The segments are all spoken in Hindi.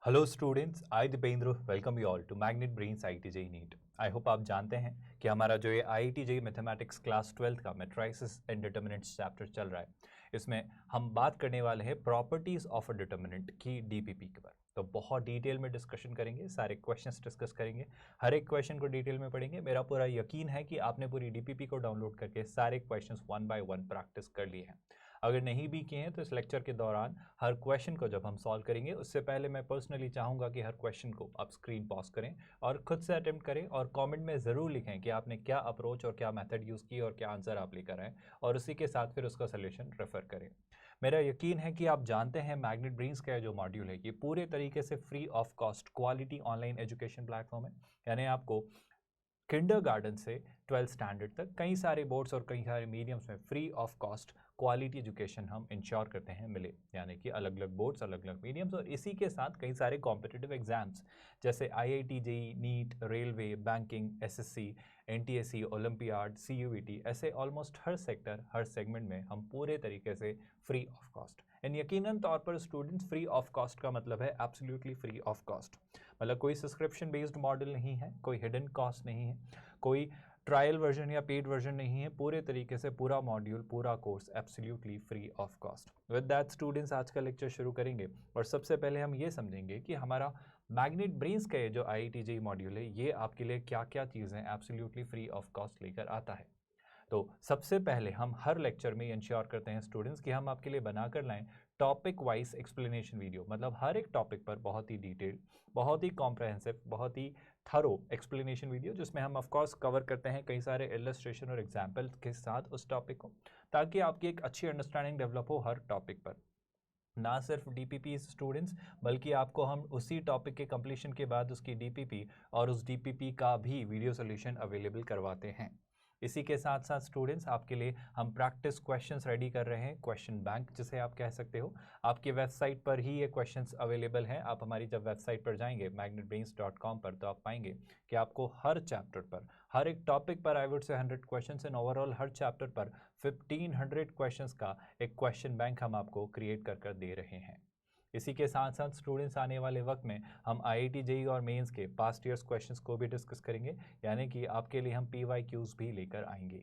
Hello students, I Dipendra welcome you all to Magnet Brains IIT JEE NEET. I hope आप जानते हैं कि हमारा जो ये आईआईटी जेईई मैथमेटिक्स क्लास 12 का मैट्रिसेस एंड डिटर्मिनेंट्स चैप्टर चल रहा है। इसमें हम बात करने वाले हैं प्रॉपर्टीज ऑफ अ डिटर्मिनेंट की डीपीपी के बारे में। तो बहुत डिटेल में डिस्कशन करेंगे, सारे क्वेश्चंस डिस्कस करेंगे, हर एक क्वेश्चन को डिटेल में पढ़ेंगे। मेरा पूरा यकीन है कि आपने पूरी डीपीपी को डाउनलोड करके सारे questions one by one practice कर लिए हैं। अगर नहीं भी किए हैं तो इस लेक्चर के दौरान हर क्वेश्चन को जब हम सॉल्व करेंगे उससे पहले मैं पर्सनली चाहूँगा कि हर क्वेश्चन को आप स्क्रीन पॉज करें और खुद से अटेम्प्ट करें और कमेंट में ज़रूर लिखें कि आपने क्या अप्रोच और क्या मेथड यूज़ की और क्या आंसर आप लेकर आए, और उसी के साथ फिर उसका सोल्यूशन रेफर करें। मेरा यकीन है कि आप जानते हैं मैग्नेट ब्रेन्स का जो मॉड्यूल है ये पूरे तरीके से free of cost quality online education platform है। यानी आपको किंडरगार्टन से 12th स्टैंडर्ड तक कई सारे बोर्ड्स और कई सारे मीडियम्स में free of cost quality education हम इंश्योर करते हैं मिले। यानी कि अलग अलग बोर्ड्स, अलग अलग मीडियम्स और इसी के साथ कई सारे कॉम्पिटिटिव एग्जाम्स जैसे IIT JEE, NEET, railway, banking, SSC, NTSC, Olympiad, CUET, ऐसे ऑलमोस्ट हर सेक्टर, हर सेगमेंट में हम पूरे तरीके से फ्री ऑफ कॉस्ट। एंड यकीनन तौर पर स्टूडेंट्स, फ्री ऑफ कॉस्ट का मतलब है एब्सोल्युटली फ्री ऑफ कॉस्ट। मतलब कोई सब्सक्रिप्शन बेस्ड मॉडल नहीं है, कोई हिडन कॉस्ट नहीं है, कोई ट्रायल वर्जन या पेड वर्जन नहीं है। पूरे तरीके से पूरा मॉड्यूल, पूरा course absolutely free of cost. With that students, आज का लेक्चर शुरू करेंगे और सबसे पहले हम ये समझेंगे कि हमारा मैग्नेट ब्रेन्स का ये जो आईआईटी जेईई मॉड्यूल है ये आपके लिए क्या क्या चीज़ें एब्सोल्युटली फ्री ऑफ कॉस्ट लेकर आता है। तो सबसे पहले हम हर लेक्चर में इंश्योर करते हैं स्टूडेंट्स कि हम आपके लिए बनाकर लाएं टॉपिक वाइज एक्सप्लेनेशन वीडियो। मतलब हर एक टॉपिक पर बहुत ही डिटेल, बहुत ही कॉम्प्रहेंसिव, बहुत ही थरो एक्सप्लेनेशन वीडियो, जिसमें हम ऑफ कोर्स कवर करते हैं कई सारे इलस्ट्रेशन और एग्जाम्पल के साथ उस टॉपिक को, ताकि आपकी एक अच्छी अंडरस्टैंडिंग डेवलप हो हर टॉपिक पर। ना सिर्फ डीपीपी स्टूडेंट्स, बल्कि आपको हम उसी टॉपिक के कंप्लीशन के बाद उसकी डीपीपी और उस डीपीपी का भी वीडियो सोल्यूशन अवेलेबल करवाते हैं। इसी के साथ साथ स्टूडेंट्स, आपके लिए हम प्रैक्टिस क्वेश्चंस रेडी कर रहे हैं, क्वेश्चन बैंक जिसे आप कह सकते हो। आपकी वेबसाइट पर ही ये क्वेश्चंस अवेलेबल हैं। आप हमारी जब वेबसाइट पर जाएंगे magnetbrains.com पर, तो आप पाएंगे कि आपको हर चैप्टर पर, हर एक टॉपिक पर आई वुड से 100 questions and overall her chapter पर 1500 क्वेश्चंस का एक क्वेश्चन बैंक हम आपको क्रिएट कर दे रहे हैं। इसी के साथ साथ स्टूडेंट्स, आने वाले वक्त में हम आईआईटी जेईई और मेंस के पास्ट ईयर्स क्वेश्चंस को भी डिस्कस करेंगे। यानी कि आपके लिए हम पीवाईक्यूज भी लेकर आएंगे।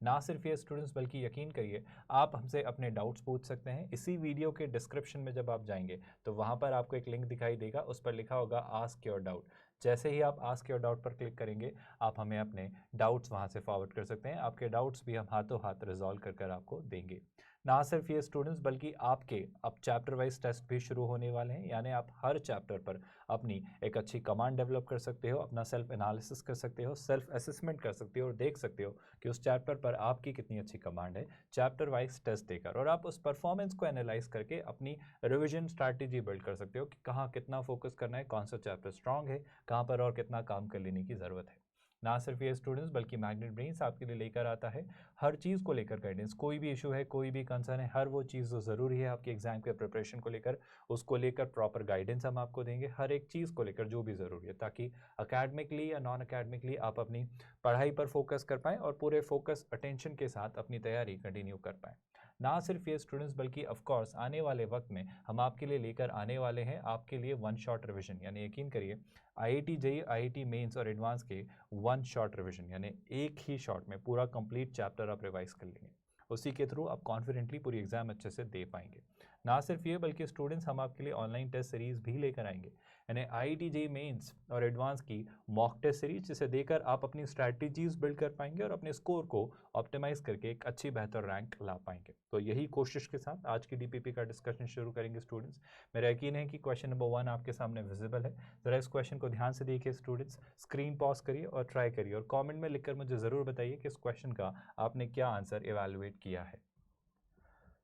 ना सिर्फ ये स्टूडेंट्स, बल्कि यकीन करिए आप हमसे अपने डाउट्स पूछ सकते हैं। इसी वीडियो के डिस्क्रिप्शन में जब आप जाएंगे तो वहाँ पर आपको एक लिंक दिखाई देगा, उस पर लिखा होगा आस्क योर डाउट। जैसे ही आप आस्क योर डाउट पर क्लिक करेंगे, आप हमें अपने डाउट्स वहाँ से फॉरवर्ड कर सकते हैं। आपके डाउट्स भी हम हाथों हाथ रिजॉल्व कर आपको देंगे। ना सिर्फ ये स्टूडेंट्स, बल्कि आपके अब चैप्टर वाइज टेस्ट भी शुरू होने वाले हैं। यानी आप हर चैप्टर पर अपनी एक अच्छी कमांड डेवलप कर सकते हो, अपना सेल्फ एनालिसिस कर सकते हो, सेल्फ असेसमेंट कर सकते हो और देख सकते हो कि उस चैप्टर पर आपकी कितनी अच्छी कमांड है, चैप्टर वाइज टेस्ट देकर। और आप उस परफॉर्मेंस को एनालाइज करके अपनी रिविजन स्ट्रैटेजी बिल्ड कर सकते हो कि कहाँ कितना फोकस करना है, कौन सा चैप्टर स्ट्रांग है, कहाँ पर और कितना काम कर लेने की ज़रूरत है। ना सिर्फ ये स्टूडेंट्स, बल्कि मैग्नेट ब्रेन्स आपके लिए लेकर आता है हर चीज़ को लेकर गाइडेंस। कोई भी इशू है, कोई भी कंसर्न है, हर वो चीज़ जो ज़रूरी है आपके एग्जाम के प्रिपरेशन को लेकर, उसको लेकर प्रॉपर गाइडेंस हम आपको देंगे। हर एक चीज़ को लेकर जो भी ज़रूरी है, ताकि अकेडमिकली या नॉन अकेडमिकली आप अपनी पढ़ाई पर फोकस कर पाएँ और पूरे फोकस अटेंशन के साथ अपनी तैयारी कंटिन्यू कर पाएँ। ना सिर्फ ये स्टूडेंट्स, बल्कि ऑफ कोर्स आने वाले वक्त में हम आपके लिए लेकर आने वाले हैं आपके लिए वन शॉट रिविजन। यानी यकीन करिए, आईआईटी जेईई, आईआईटी मेंस और एडवांस के वन शॉट रिविजन, यानी एक ही शॉट में पूरा कंप्लीट चैप्टर आप रिवाइज कर लेंगे। उसी के थ्रू आप कॉन्फिडेंटली पूरी एग्जाम अच्छे से दे पाएंगे। ना सिर्फ ये, बल्कि स्टूडेंट्स हम आपके लिए ऑनलाइन टेस्ट सीरीज भी लेकर आएंगे। यानी आईआईटी जेईई मेंस और एडवांस की मॉक टेस्ट सीरीज, जिसे देकर आप अपनी स्ट्रैटेजीज बिल्ड कर पाएंगे और अपने स्कोर को ऑप्टिमाइज करके एक अच्छी बेहतर रैंक ला पाएंगे। तो यही कोशिश के साथ आज की डीपीपी का डिस्कशन शुरू करेंगे स्टूडेंट्स। मेरा यकीन है कि क्वेश्चन नंबर 1 आपके सामने विजिबल है। ज़रा इस क्वेश्चन को ध्यान से देखिए स्टूडेंट्स, स्क्रीन पॉज करिए और ट्राई करिए और कमेंट में लिखकर मुझे ज़रूर बताइए कि इस क्वेश्चन का आपने क्या आंसर इवैल्यूएट किया है।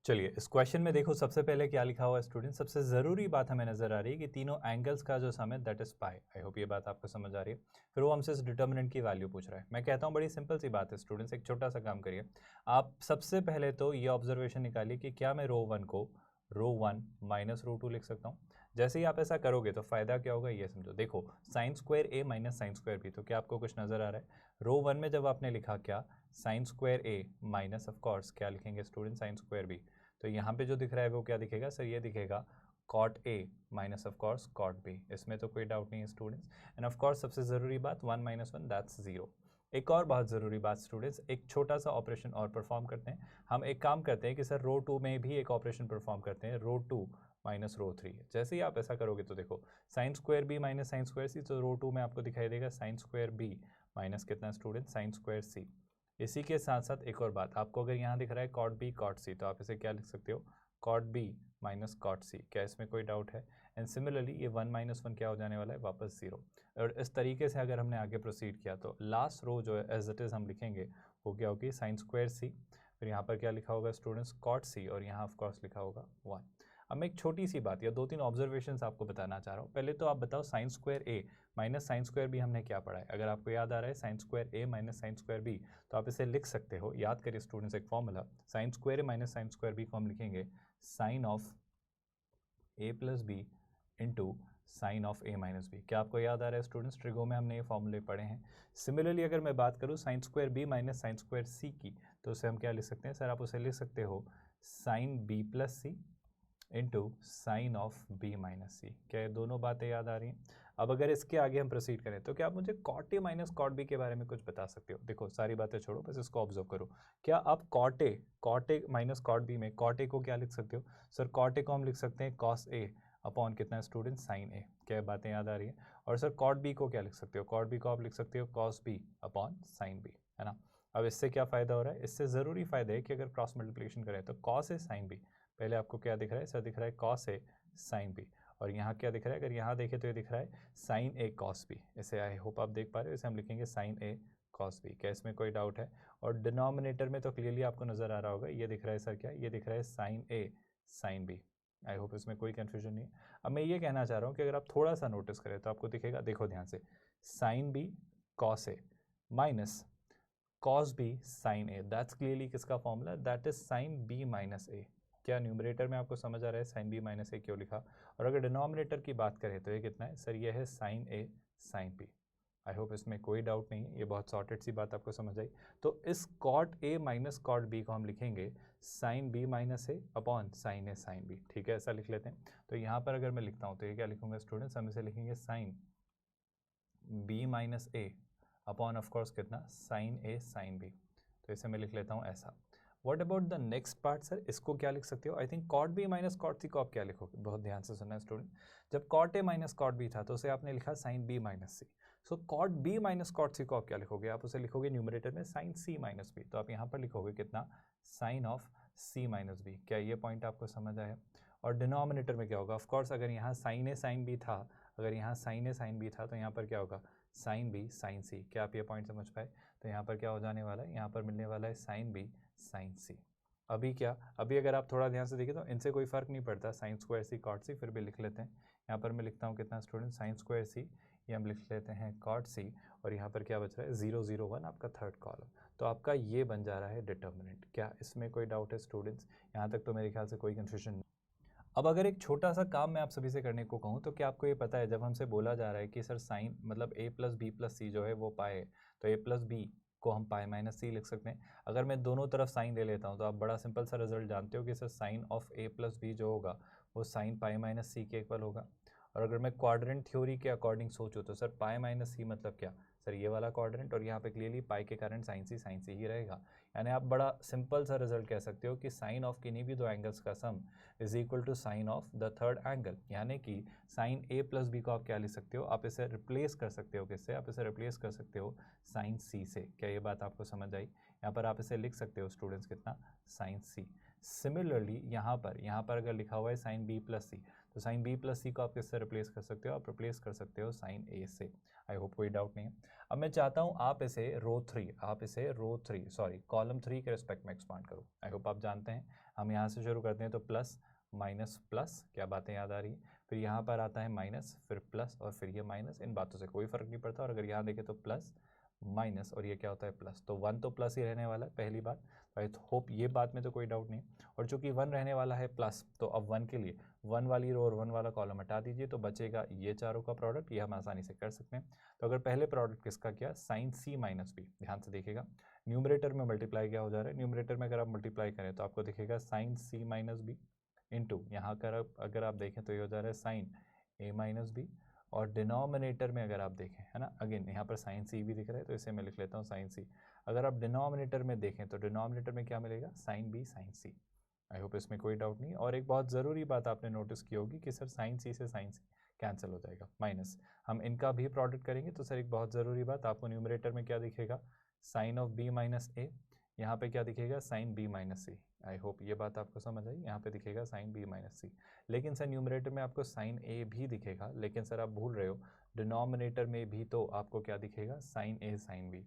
चलिए, इस क्वेश्चन में देखो सबसे पहले क्या लिखा हुआ है स्टूडेंट। सबसे ज़रूरी बात हमें नज़र आ रही है कि तीनों एंगल्स का जो सम है that is pi. I hope ये बात आपको समझ आ रही है। फिर वो हमसे इस डिटर्मिनेंट की वैल्यू पूछ रहा है। मैं कहता हूँ बड़ी सिंपल सी बात है स्टूडेंट्स, एक छोटा सा काम करिए। आप सबसे पहले तो ये ऑब्जर्वेशन निकालिए कि क्या मैं रो 1 को रो 1 माइनस रो 2 लिख सकता हूँ। जैसे ही आप ऐसा करोगे तो फ़ायदा क्या होगा ये समझो। देखो, sine square A minus sine square B, तो क्या आपको कुछ नज़र आ रहा है? रो 1 में जब आपने लिखा क्या, sign square A minus of course क्या लिखेंगे स्टूडेंट, साइन स्क्वायर बी। तो यहाँ पे जो दिख रहा है वो क्या दिखेगा सर, ये दिखेगा cot A minus of course cot B, इसमें तो कोई डाउट नहीं है स्टूडेंट्स। एंड ऑफ कोर्स सबसे ज़रूरी बात 1 - 1 दैट्स 0। एक और बहुत ज़रूरी बात स्टूडेंट्स, एक छोटा सा ऑपरेशन और परफॉर्म करते हैं। हम एक काम करते हैं कि सर रो 2 में भी एक ऑपरेशन परफॉर्म करते हैं, रो 2 माइनस रो 3। जैसे ही आप ऐसा करोगे तो देखो sine square B minus sine square C, तो रो 2 में आपको दिखाई देगा साइन स्क्वायर बी माइनस कितना स्टूडेंट साइन स्क्वायर सी। इसी के साथ साथ एक और बात, आपको अगर यहाँ दिख रहा है कॉट बी कॉट सी, तो आप इसे क्या लिख सकते हो, cot B minus cot C. क्या इसमें कोई डाउट है? एंड सिमिलरली ये 1 - 1 क्या हो जाने वाला है, वापस 0। और इस तरीके से अगर हमने आगे प्रोसीड किया तो लास्ट रो जो है एज इट इज़ हम लिखेंगे वो क्या होगी, साइन स्क्वायर सी, फिर यहाँ पर क्या लिखा होगा स्टूडेंट्स, कॉट सी, और यहाँ ऑफ कोर्स लिखा होगा 1। अब मैं एक छोटी सी बात या 2-3 ऑब्जर्वेशंस आपको बताना चाह रहा हूँ। पहले तो आप बताओ sign square A minus sine square B हमने क्या पढ़ा है? अगर आपको याद आ रहा है sign square A minus sine square B, तो आप इसे लिख सकते हो। याद करिए स्टूडेंट्स एक formula, sine square A minus sine square B को हम लिखेंगे sine of A plus B into sine of A minus B. क्या आपको याद आ रहा है स्टूडेंट्स, ट्रिगो में हमने ये फॉर्मूले पढ़े हैं। सिमिलरली अगर मैं बात करूँ sine square B minus sine square C की, तो उसे हम क्या लिख सकते हैं सर? आप उसे लिख सकते हो sine B plus C into sine of B minus C. क्या ये दोनों बातें याद आ रही हैं? अब अगर इसके आगे हम प्रोसीड करें तो क्या आप मुझे cot A minus cot B के बारे में कुछ बता सकते हो? देखो सारी बातें छोड़ो, बस इसको ऑब्जर्व करो। क्या आप cot A minus cot B में कॉट ए को क्या लिख सकते हो? सर कॉट ए को हम लिख सकते हैं कॉस ए अपॉन कितना स्टूडेंट, साइन ए। क्या बातें याद आ रही है? और सर कॉट बी को क्या लिख सकते हो? कॉट बी को आप लिख सकते हो cos B upon sine B, है ना। अब इससे क्या फ़ायदा हो रहा है? इससे ज़रूरी फ़ायदा है कि अगर क्रॉस मल्टीप्लिकेशन करें तो कॉस ए साइन बी, पहले आपको क्या दिख रहा है सर? दिख रहा है कॉस ए साइन बी, और यहाँ क्या दिख रहा है? अगर यहाँ देखें तो ये दिख रहा है साइन ए कॉस बी। इसे आई होप आप देख पा रहे हो, इसे हम लिखेंगे साइन ए कॉस बी। क्या इसमें कोई डाउट है? और डिनोमिनेटर में तो क्लियरली आपको नज़र आ रहा होगा, ये दिख रहा है सर क्या? ये दिख रहा है sine A sine B. I hope इसमें कोई कन्फ्यूजन नहीं है। अब मैं ये कहना चाह रहा हूँ कि अगर आप थोड़ा सा नोटिस करें तो आपको दिखेगा, देखो ध्यान से, sine B cos A minus cos B sine A, that's clearly किसका formula? That is sine B minus A. क्या न्यूमरेटर में आपको समझ आ रहा है साइन बी माइनस ए क्यों लिखा? और अगर डिनोमिनेटर की बात करें तो ये कितना है सर? ये है sine A sine B. I hope इसमें कोई डाउट नहीं है, ये बहुत सॉर्टेड सी बात आपको समझ आई। तो इस cot A minus cot B को हम लिखेंगे sine B minus A upon sine A sine B. ठीक है, ऐसा लिख लेते हैं। तो यहाँ पर अगर मैं लिखता हूँ तो ये क्या लिखूंगा स्टूडेंट्स? हम इसे लिखेंगे sine B minus A upon of course कितना, साइन ए साइन बी। तो इसे मैं लिख लेता हूँ ऐसा। What about the next part sir? इसको क्या लिख सकते हो? I think cot B minus cot C को आप क्या लिखोगे? बहुत ध्यान से सुनना स्टूडेंट, जब cot A minus cot B था तो उसे आपने लिखा sine B minus C. So cot B minus cot C को आप क्या लिखोगे? आप उसे लिखोगे न्यूमरेटर में साइन सी माइनस बी। तो आप यहाँ पर लिखोगे कितना, sine of C minus B. क्या ये पॉइंट आपको समझ आया? और डिनोमिनेटर में क्या होगा? ऑफकोर्स अगर यहाँ साइन ए साइन बी था, अगर यहाँ साइन ए साइन बी था तो यहाँ पर क्या होगा, साइन बी साइन सी। क्या आप ये पॉइंट समझ पाए? तो यहाँ पर क्या हो जाने वाला है? यहाँ पर मिलने वाला है साइन बी साइन सी। अभी क्या, अभी अगर आप थोड़ा ध्यान से देखें तो इनसे कोई फ़र्क नहीं पड़ता, साइन स्क्वायर सी कॉट सी, फिर भी लिख लेते हैं। यहाँ पर मैं लिखता हूँ कितना स्टूडेंट, साइन स्क्वायर सी, ये हम लिख लेते हैं कॉट सी, और यहाँ पर क्या बच रहा है 0 0 1 आपका थर्ड कॉलम। तो आपका ये बन जा रहा है डिटर्मिनेंट। क्या इसमें कोई डाउट है स्टूडेंट्स? यहाँ तक तो मेरे ख्याल से कोई कन्फ्यूजन नहीं। अब अगर एक छोटा सा काम मैं आप सभी से करने को कहूँ तो क्या आपको ये पता है, जब हमसे बोला जा रहा है कि सर साइन मतलब ए प्लस बी प्लस सी जो है वो पाए है, तो ए प्लस बी को हम पाए माइनस सी लिख सकते हैं। अगर मैं दोनों तरफ साइन ले लेता हूँ तो आप बड़ा सिंपल सा रिजल्ट जानते हो कि sir sine of A plus B जो होगा वो साइन पाई माइनस सी के इक्वल होगा। और अगर मैं क्वाड्रेंट थ्योरी के अकॉर्डिंग सोचूँ तो सर पाई माइनस सी मतलब क्या सर, ये वाला क्वाड्रेंट, और यहाँ पे क्लियरली पाई के कारण साइन सी ही रहेगा। यानी आप बड़ा सिंपल सा रिजल्ट कह सकते हो कि साइन ऑफ किन्हीं भी दो एंगल्स का sum is equal to sine of the third angle. यानी कि साइन ए प्लस बी को आप क्या लिख सकते हो, आप इसे रिप्लेस कर सकते हो किससे? आप इसे रिप्लेस कर सकते हो साइन सी से। क्या ये बात आपको समझ आई? यहाँ पर आप इसे लिख सकते हो स्टूडेंट्स कितना, साइन सी। सिमिलरली यहाँ पर अगर लिखा हुआ है साइन बी प्लस सी, तो साइन बी प्लस सी को आप किससे रिप्लेस कर सकते हो? आप रिप्लेस कर सकते हो साइन ए से। आई होप कोई डाउट नहीं है। अब मैं चाहता हूँ आप इसे रो थ्री सॉरी कॉलम 3 के रिस्पेक्ट में एक्सपांड करो। आई होप आप जानते हैं, हम यहाँ से शुरू करते हैं तो प्लस माइनस प्लस, क्या बातें याद आ रही है? फिर यहाँ पर आता है माइनस, फिर प्लस, और फिर ये माइनस। इन बातों से कोई फ़र्क नहीं पड़ता। और अगर यहाँ देखें तो प्लस माइनस, और ये क्या होता है प्लस, तो 1 तो प्लस ही रहने वाला है पहली बात। आई होप ये बात में तो कोई डाउट नहीं। और चूंकि 1 रहने वाला है प्लस, तो अब 1 के लिए 1 वाली रो और 1 वाला कॉलम हटा दीजिए, तो बचेगा ये चारों का प्रोडक्ट। ये हम आसानी से कर सकते हैं। तो अगर पहले प्रोडक्ट किसका किया, साइन सी माइनस बी, ध्यान से देखिएगा न्यूमरेटर में मल्टीप्लाई क्या हो जा रहा है, न्यूमरेटर में अगर आप मल्टीप्लाई करें तो आपको दिखेगा sign C minus B, into यहाँ कर अगर आप देखें तो ये हो जा रहा है साइन ए माइनस बी, और डिनोमिनेटर में अगर आप देखें, है ना, अगेन यहाँ पर साइन सी भी दिख रहा है तो इसे मैं लिख लेता हूँ साइन सी। अगर आप डिनोमिनेटर में देखें तो डिनोमिनेटर में क्या मिलेगा, sine B sine C. I hope इसमें कोई डाउट नहीं। और एक बहुत ज़रूरी बात आपने नोटिस की होगी कि सर साइन सी से साइन सी कैंसिल हो जाएगा, माइनस हम इनका भी प्रोडक्ट करेंगे तो सर एक बहुत ज़रूरी बात, आपको न्यूमरेटर में क्या दिखेगा, sine of B minus A, यहाँ पे क्या दिखेगा, sine B minus C. I hope ये बात आपको समझ आई, यहाँ पे दिखेगा साइन बी माइनस सी। लेकिन सर न्यूमरेटर में आपको साइन ए भी दिखेगा, लेकिन सर आप भूल रहे हो डिनोमिनेटर में भी तो आपको क्या दिखेगा, साइन ए साइन बी।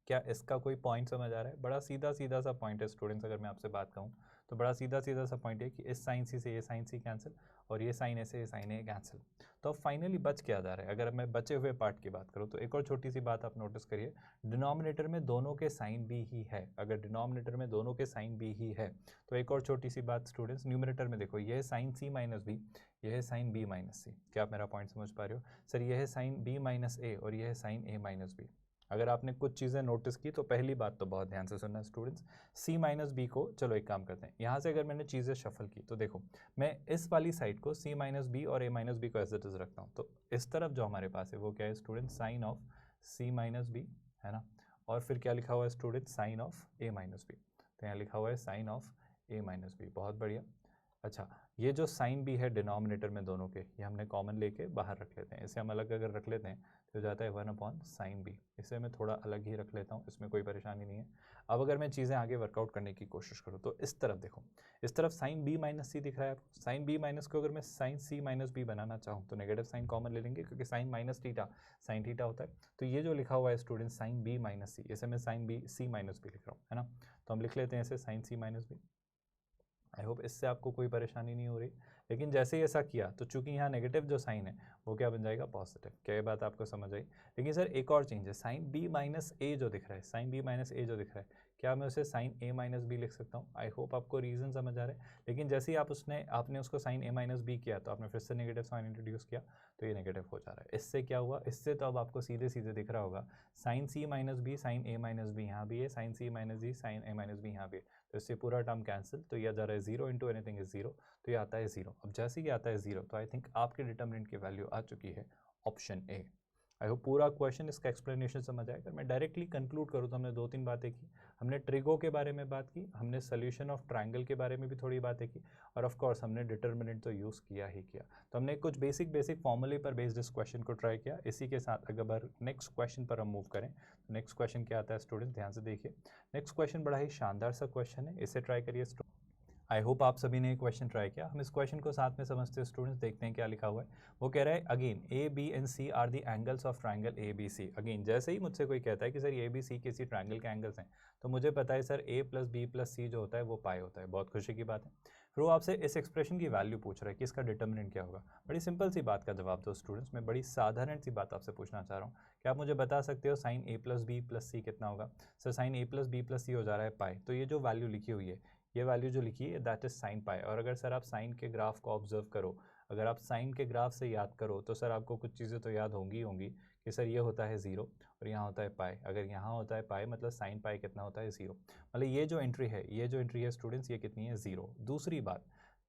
क्या इसका कोई पॉइंट समझ आ रहा है? बड़ा सीधा सीधा सा पॉइंट है स्टूडेंट्स, अगर मैं आपसे बात कहूँ तो बड़ा सीधा सीधा सा पॉइंट है कि इस साइन सी से ये साइन सी कैंसिल, और ये साइन ए से ये साइन ए कैंसिल। तो अब फाइनली बच क्या जा रहा है? अगर मैं बचे हुए पार्ट की बात करूँ तो एक और छोटी सी बात आप नोटिस करिए, डिनोमिनेटर में दोनों के साइन बी ही है। अगर डिनोमिनेटर में दोनों के साइन बी ही है तो एक और छोटी सी बात स्टूडेंट्स, न्यूमरेटर में देखो यह है साइन सी माइनस बी, यह है साइन बी माइनस सी। क्या आप मेरा पॉइंट समझ पा रहे हो? सर यह है साइन बी माइनस ए और यह है साइन ए माइनस बी। अगर आपने कुछ चीज़ें नोटिस की तो पहली बात तो बहुत ध्यान से सुनना स्टूडेंट्स, सी माइनस बी को, चलो एक काम करते हैं, यहाँ से अगर मैंने चीज़ें शफल की तो देखो मैं इस वाली साइड को सी माइनस बी और ए माइनस बी को एज इट इज रखता हूँ, तो इस तरफ जो हमारे पास है वो क्या है student, sine of C minus B, है ना, और फिर क्या लिखा हुआ है student, sine of A minus B. तो यहाँ लिखा हुआ है sine of A minus B, बहुत बढ़िया। अच्छा, ये जो साइन बी है डिनोमिनेटर में दोनों के, ये हमने कॉमन लेके बाहर रख लेते हैं, इसे हम अलग अगर रख लेते हैं तो हो जाता है 1 अपॉन साइन बी। इसे मैं थोड़ा अलग ही रख लेता हूँ, इसमें कोई परेशानी नहीं है। अब अगर मैं चीज़ें आगे वर्कआउट करने की कोशिश करूँ तो इस तरफ देखो, इस तरफ साइन बी माइनस सी दिख रहा है आपको, साइन बी माइनस को अगर मैं साइन सी माइनस बी बनाना चाहूँ तो नेगेटिव साइन कॉमन ले लेंगे, क्योंकि sine minus theta sine theta होता है। तो ये जो लिखा हुआ है student sine B minus C, इसे मैं sine B C minus B लिख रहा हूँ, है ना, तो हम लिख लेते हैं इसे sine C minus B. I hope इससे आपको कोई परेशानी नहीं हो रही। लेकिन जैसे ही ऐसा किया तो चूंकि यहाँ नेगेटिव जो साइन है वो क्या बन जाएगा, पॉजिटिव। क्या ये बात आपको समझ आई? लेकिन सर एक और चेंज है, साइन बी माइनस ए जो दिख रहा है, साइन बी माइनस ए जो दिख रहा है, क्या मैं उसे साइन ए माइनस बी लिख सकता हूँ? आई होप आपको रीज़न समझ आ रहा है। लेकिन जैसे ही आपने उसको साइन ए माइनस बी किया तो आपने फिर से नेगेटिव साइन इंट्रोड्यूस किया तो ये नेगेटिव हो जा रहा है। इससे क्या हुआ, इससे तो अब आपको सीधे सीधे दिख रहा होगा sign C minus B sine ए माइनस बी यहाँ भी है, sign C minus B sine ए माइनस बी यहाँ भी है, तो इससे पूरा टर्म कैंसिल, तो ये आ जा रहा है zero into anything is zero, तो ये आता है जीरो। अब जैसे ही आता है जीरो तो आई थिंक आपके डिटर्मिनेंट की वैल्यू आ चुकी है ऑप्शन ए। आई होप पूरा क्वेश्चन इसका एक्सप्लेनेशन समझ आया। अगर मैं डायरेक्टली कंक्लूड करूँ तो हमने 2-3 बातें की, हमने ट्रिगो के बारे में बात की, हमने सोल्यूशन ऑफ ट्रायंगल के बारे में भी थोड़ी बातें की, और ऑफ कोर्स हमने डिटर्मिनेंट तो यूज़ किया ही किया। तो हमने कुछ बेसिक फॉर्मूले पर बेस्ड इस क्वेश्चन को ट्राई किया। इसी के साथ अगर नेक्स्ट क्वेश्चन पर हम मूव करें तो नेक्स्ट क्वेश्चन क्या आता है स्टूडेंट, ध्यान से देखिए। नेक्स्ट क्वेश्चन बड़ा ही शानदार सा क्वेश्चन है, इसे ट्राई करिए। आई होप आप सभी ने क्वेश्चन ट्राई किया। हम इस क्वेश्चन को साथ में समझते हैं स्टूडेंट्स, देखते हैं क्या लिखा हुआ है। वो कह रहा है again A B and C are the angles of triangle A B C. Again जैसे ही मुझसे कोई कहता है कि सर ए बी सी किसी ट्रायंगल के एंगल्स हैं, तो मुझे पता है सर ए प्लस बी प्लस सी जो होता है वो पाई होता है। बहुत खुशी की बात है। फिर वो आपसे इस एक्सप्रेशन की वैल्यू पूछ रहा है कि इसका डिटर्मिनेंट क्या होगा। बड़ी सिंपल सी बात का जवाब दो स्टूडेंट्स, मैं बड़ी साधारण सी बात आपसे पूछना चाह रहा हूँ। क्या आप मुझे बता सकते हो साइन ए प्लस बी प्लस सी कितना होगा? सर साइन ए प्लस बी प्लस सी हो जा रहा है पाई, तो ये जो वैल्यू लिखी हुई है, ये वैल्यू जो लिखी है दैट इज साइन पाई। और अगर सर आप साइन के ग्राफ को ऑब्जर्व करो, अगर आप साइन के ग्राफ से याद करो तो सर आपको कुछ चीज़ें तो याद होंगी कि सर ये होता है जीरो और यहाँ होता है पाई। अगर यहाँ होता है पाई मतलब साइन पाई कितना होता है, जीरो। मतलब ये जो एंट्री है स्टूडेंट्स, ये कितनी है, जीरो। दूसरी बात,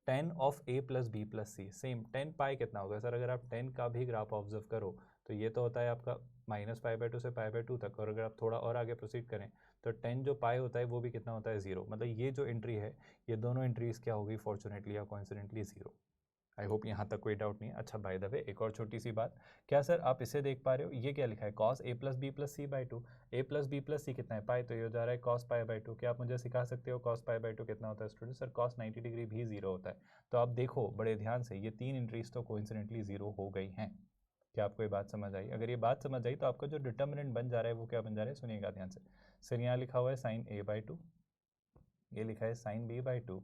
tan of A plus B plus C, same tan pi कितना होगा सर? अगर आप टेन का भी ग्राफ ऑब्जर्व करो तो ये तो होता है आपका माइनस पाई बाई टू से पाई बाई टू तक, और अगर आप थोड़ा और आगे प्रोसीड करें तो 10 जो पाई होता है वो भी कितना होता है, जीरो। मतलब ये जो एंट्री है, ये दोनों एंट्रीज क्या होगी, फॉर्चुनेटली या कोइंसिडेंटली जीरो। आई होप यहाँ तक कोई डाउट नहीं है। अच्छा बाय द वे एक और छोटी सी बात, क्या सर आप इसे देख पा रहे हो, ये क्या लिखा है, cos A plus B plus C by two. A plus B plus C कितना है, पाई, तो ये हो जा रहा है कॉस पाई बाई टू। क्या आप मुझे सिखा सकते हो कॉस पाई बाई टू कितना होता है स्टूडेंट? सर कॉस 90 डिग्री भी जीरो होता है। तो आप देखो बड़े ध्यान से, ये तीन एंट्रीज तो कोइंसिडेंटली जीरो हो गई हैं। क्या आपको ये बात समझ आई? अगर ये बात समझ आई तो आपका जो डिटर्मिनेंट बन जा रहा है वो क्या बन जा रहा है, सुनिएगा ध्यान से। सर यहाँ लिखा हुआ है साइन ए बाई टू, ये लिखा है साइन बी बाई टू,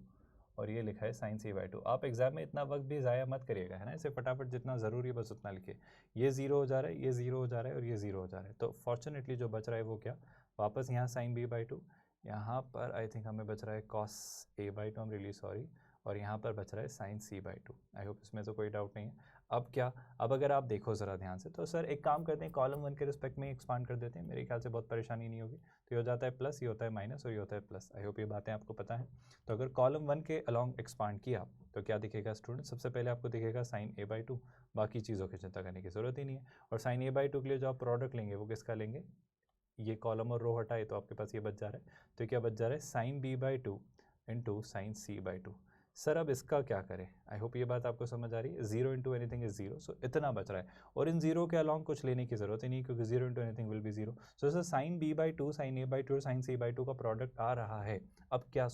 और ये लिखा है साइन सी बाई टू। आप एग्जाम में इतना वक्त भी ज़ाया मत करिएगा, है ना, इसे फटाफट जितना ज़रूरी है बस उतना लिखिए। ये जीरो हो जा रहा है, ये जीरो हो जा रहा है, और ये जीरो हो जा रहा है। तो फॉर्चुनेटली जो बच रहा है वो क्या, वापस यहाँ साइन बी बाई टू, यहाँ पर आई थिंक हमें बच रहा है cos A by two, I am really sorry, और यहाँ पर बच रहा है साइन c/2। आई होप इसमें तो कोई डाउट नहीं है। अब क्या, अब अगर आप देखो ज़रा ध्यान से, तो सर एक काम करते हैं, कॉलम 1 के रिस्पेक्ट में एक्सपांड कर देते हैं, मेरे ख्याल से बहुत परेशानी नहीं होगी। तो ये हो जाता है प्लस, ये होता है माइनस और ये होता है प्लस। आई होप ये बातें आपको पता है। तो अगर कॉलम 1 के अलॉन्ग एक्सपांड किया तो क्या दिखेगा स्टूडेंट? सबसे पहले आपको दिखेगा साइन a/2, बाकी चीज़ों की चिंता करने की ज़रूरत ही नहीं है। और साइन a/2 के लिए जो आप प्रोडक्ट लेंगे वो किसका लेंगे? ये कॉलम और रो हटाए तो आपके पास ये बच जा रहा है। तो क्या बच जा रहा है? Sign b/2 into sine c/2। Sir अब इसका क्या करें? आई होप ये बात आपको समझ आ रही है। 0 इंटू एनीथिंग इज 0, सो इतना बच रहा है। और इन जीरो के अलॉन्ग कुछ लेने की जरूरत ही नहीं, क्योंकि 0 into anything will be 0। So sir sine b/2 sine a/2 और साइन c/2 का प्रोडक्ट आ रहा है। अब क्या